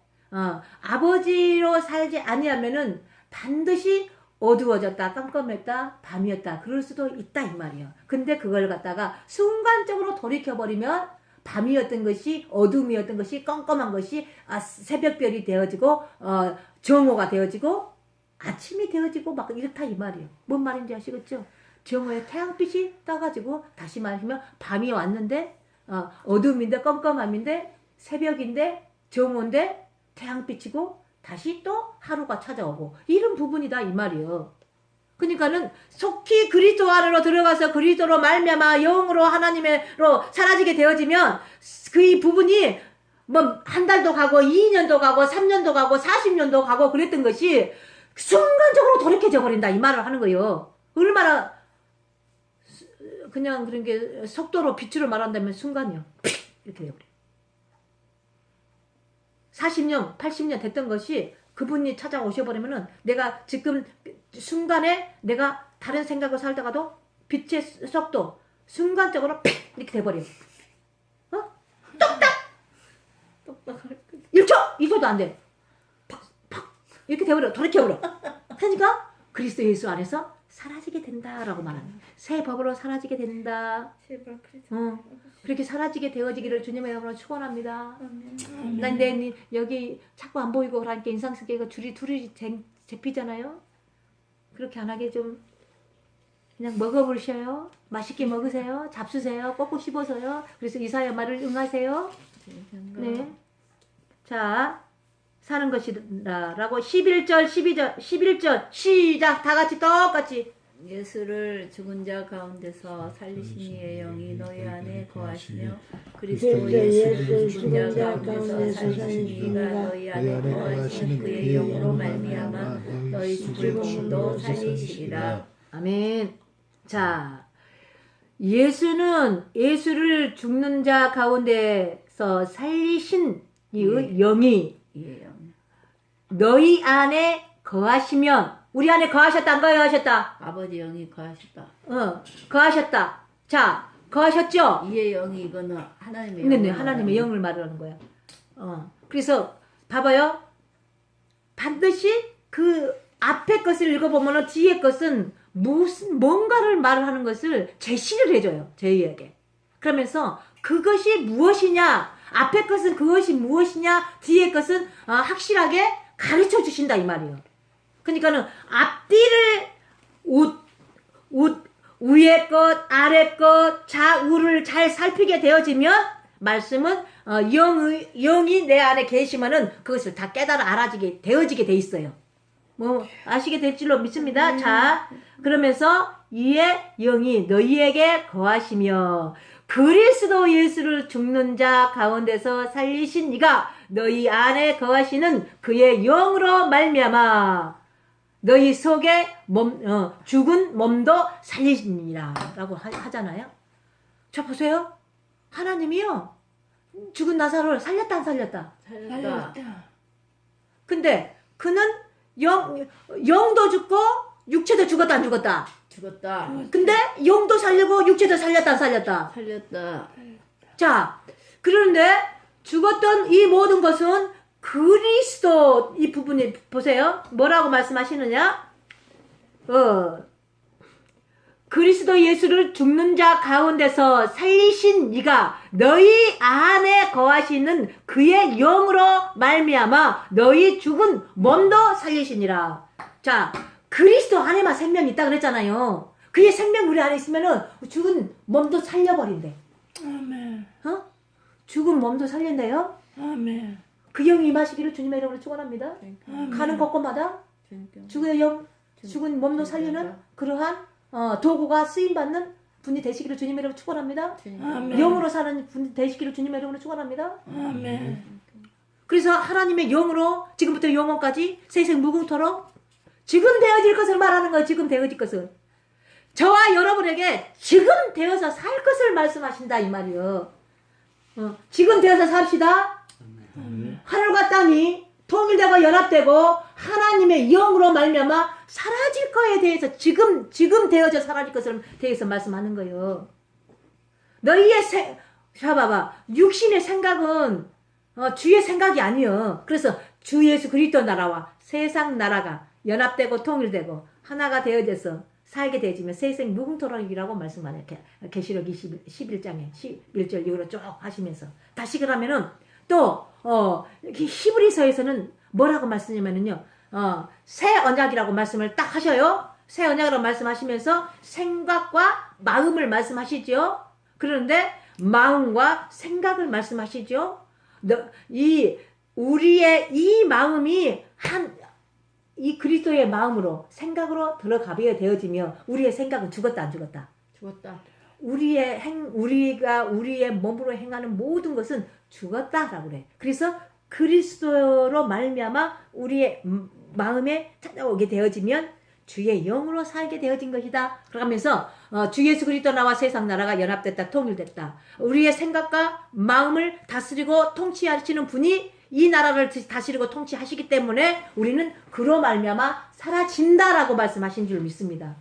아버지로 살지 아니하면은 반드시 어두워졌다, 깜깜했다, 밤이었다. 그럴 수도 있다 이 말이에요. 근데 그걸 갖다가 순간적으로 돌이켜버리면 밤이었던 것이 어둠이었던 것이 깜깜한 것이 새벽별이 되어지고 정오가 되어지고 아침이 되어지고 막 이렇다 이 말이에요. 뭔 말인지 아시겠죠? 정오에 태양빛이 떠가지고 다시 말하면 밤이 왔는데 어둠인데 깜깜함인데 새벽인데 정오인데 태양빛이고 다시 또 하루가 찾아오고 이런 부분이다 이 말이에요. 그러니까는 속히 그리스도 안으로 들어가서 그리스도로 말미암아 영으로 하나님으로 사라지게 되어지면 그 이 부분이 뭐 한 달도 가고 2년도 가고 3년도 가고 40년도 가고 그랬던 것이 순간적으로 돌이켜져 버린다 이 말을 하는 거예요. 얼마나 그냥 그런 게 속도로 빛으로 말한다면 순간이요. 이렇게 돼버려요. 40년, 80년 됐던 것이 그분이 찾아오셔버리면은 내가 지금 순간에 내가 다른 생각을 살다가도 빛의 속도 순간적으로 이렇게 돼버려요. 똑딱! 1초! 2초도 안 돼. 팍! 이렇게 돼버려. 돌이켜버려. 그러니까 그리스도 예수 안에서 사라지게 된다라고 말합니다. 새 법으로 사라지게 된다. 제발 그리스도. 그렇게 사라지게 되어지기를 주님의 이름으로 축원합니다. 난 여기 자꾸 안 보이고 그러니까 인상 쓰기가 둘이 잡히잖아요. 그렇게 안 하게 좀 그냥 먹어보셔요. 맛있게 먹으세요. 잡수세요. 꼭꼭 씹어서요. 그래서 이사야 말을 응하세요. 네. 자, 사는 것이라고 11절 11절 시작 다 같이 똑같이 예수를 죽은 자 가운데서 살리신 이의 영이 너희 안에 거하시며 그리스도 예수를 죽은 자 가운데서 살리신 이가 너희 안에 거하시는 그의 영으로 말미암아 너희 죽을 몸도 살리시리라. 아멘. 자, 예수를 죽는 자 가운데서 살리신 이 영이 이의 영. 너희 안에 거하시면 우리 안에 거하셨다 안 거하셨다? 아버지 영이 거하셨다. 거하셨다. 자, 거하셨죠? 이의 영이 이거는 하나님의 네, 영을 하나님의 영을 말하는 거야. 그래서 봐봐요. 반드시 그 앞에 것을 읽어보면 뒤에 것은 뭔가를 말을 하는 것을 제시를 해줘요. 저희에게. 그러면서 그것이 무엇이냐, 앞에 것은 그것이 무엇이냐, 뒤에 것은 확실하게 가르쳐 주신다 이 말이에요. 그러니까는 앞뒤를 위에 것, 아래 것, 좌우를 잘 살피게 되어지면 말씀은 영이 내 안에 계시면은 그것을 다 깨달아 알아지게 되어지게 돼 있어요. 뭐 아시게 될 줄로 믿습니다. 자, 그러면서 이의 영이 너희에게 거하시며 그리스도 예수를 죽는 자 가운데서 살리신 이가 너희 안에 거하시는 그의 영으로 말미암아 너희 속에 죽은 몸도 살리시니라 라고 하잖아요. 자, 보세요. 하나님이요 죽은 나사로를 살렸다 안 살렸다? 살렸다. 근데 그는 영도 죽고 육체도 죽었다 안 죽었다? 죽었다. 근데 영도 살리고 육체도 살렸다 안 살렸다? 살렸다. 자, 그런데 죽었던 이 모든 것은 그리스도 이 부분이 보세요. 뭐라고 말씀하시느냐? 그리스도 예수를 죽는 자 가운데서 살리신 이가 너희 안에 거하시는 그의 영으로 말미암아 너희 죽은 몸도 살리시니라. 자, 그리스도 안에만 생명이 있다 그랬잖아요. 그의 생명 우리 안에 있으면은 죽은 몸도 살려버린대. 아멘. 죽은 몸도 살린대요. 아멘. 그 영이 임하시기를 주님의 이름으로 축원합니다. 아멘. 가는 곳곳마다 죽은 영, 죽은 몸도 살리는 그러한 도구가 쓰임받는 분이 되시기를 주님의 이름으로 축원합니다. 아멘. 영으로 사는 분이 되시기를 주님의 이름으로 축원합니다. 아멘. 그래서 하나님의 영으로 지금부터 영원까지 세생 무궁토록 지금 되어질 것을 말하는 거예요. 지금 되어질 것을. 저와 여러분에게 지금 되어서 살 것을 말씀하신다 이 말이요. 지금 되어서 삽시다. 하늘과 땅이 통일되고 연합되고 하나님의 영으로 말미암아 사라질 거에 대해서 지금 되어져 사라질 것을 대해서 말씀하는 거예요. 너희의 봐봐. 육신의 생각은 주의 생각이 아니요. 그래서 주 예수 그리스도 나라와 세상 나라가 연합되고 통일되고 하나가 되어져서 살게 되어지면 세상 무궁토록이라고 말씀하네요. 계시록 11장에 11절 이후로 쭉 하시면서 다시 그러면은 또 히브리서에서는 뭐라고 말씀하냐면요. 새 언약이라고 말씀을 딱 하셔요. 새 언약이라고 말씀하시면서 생각과 마음을 말씀하시죠. 그런데 마음과 생각을 말씀하시죠. 우리의 이 마음이 이 그리스도의 마음으로 생각으로 들어가게 되어지며 우리의 생각은 죽었다 안 죽었다? 죽었다. 우리가 우리의 몸으로 행하는 모든 것은 죽었다라고 그래. 그래서 그리스도로 말미암아 우리의 마음에 찾아오게 되어지면 주의 영으로 살게 되어진 것이다. 그러면서 주 예수 그리스도 나와 세상 나라가 연합됐다, 통일됐다. 우리의 생각과 마음을 다스리고 통치하시는 분이 이 나라를 다스리고 통치하시기 때문에 우리는 그로 말미암아 사라진다라고 말씀하신 줄 믿습니다.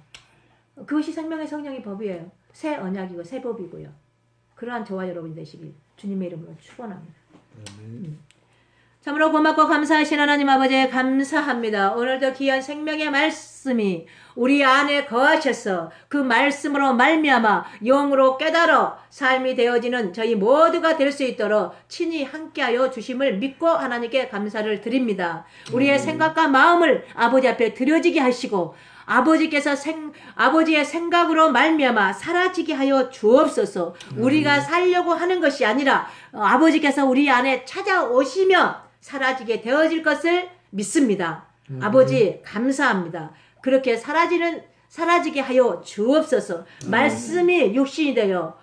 그것이 생명의 성령의 법이에요. 새 언약이고 새 법이고요. 그러한 저와 여러분이 되시길 주님의 이름으로 축원합니다. 참으로 고맙고 감사하신 하나님 아버지 감사합니다. 오늘도 귀한 생명의 말씀이 우리 안에 거하셔서 그 말씀으로 말미암아 영으로 깨달아 삶이 되어지는 저희 모두가 될 수 있도록 친히 함께하여 주심을 믿고 하나님께 감사를 드립니다. 우리의 생각과 마음을 아버지 앞에 드려지게 하시고 아버지께서 아버지의 생각으로 말미암아 사라지게 하여 주옵소서. 우리가 살려고 하는 것이 아니라 아버지께서 우리 안에 찾아오시며 사라지게 되어질 것을 믿습니다. 아버지 감사합니다. 그렇게 사라지게 하여 주옵소서. 말씀이 육신이 되어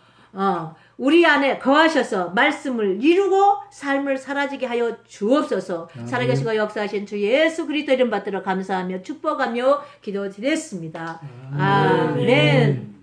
우리 안에 거하셔서 말씀을 이루고 삶을 사라지게 하여 주옵소서. 살아계시고 역사하신 주 예수 그리스도 이름 받들어 감사하며 축복하며 기도드렸습니다. 아멘.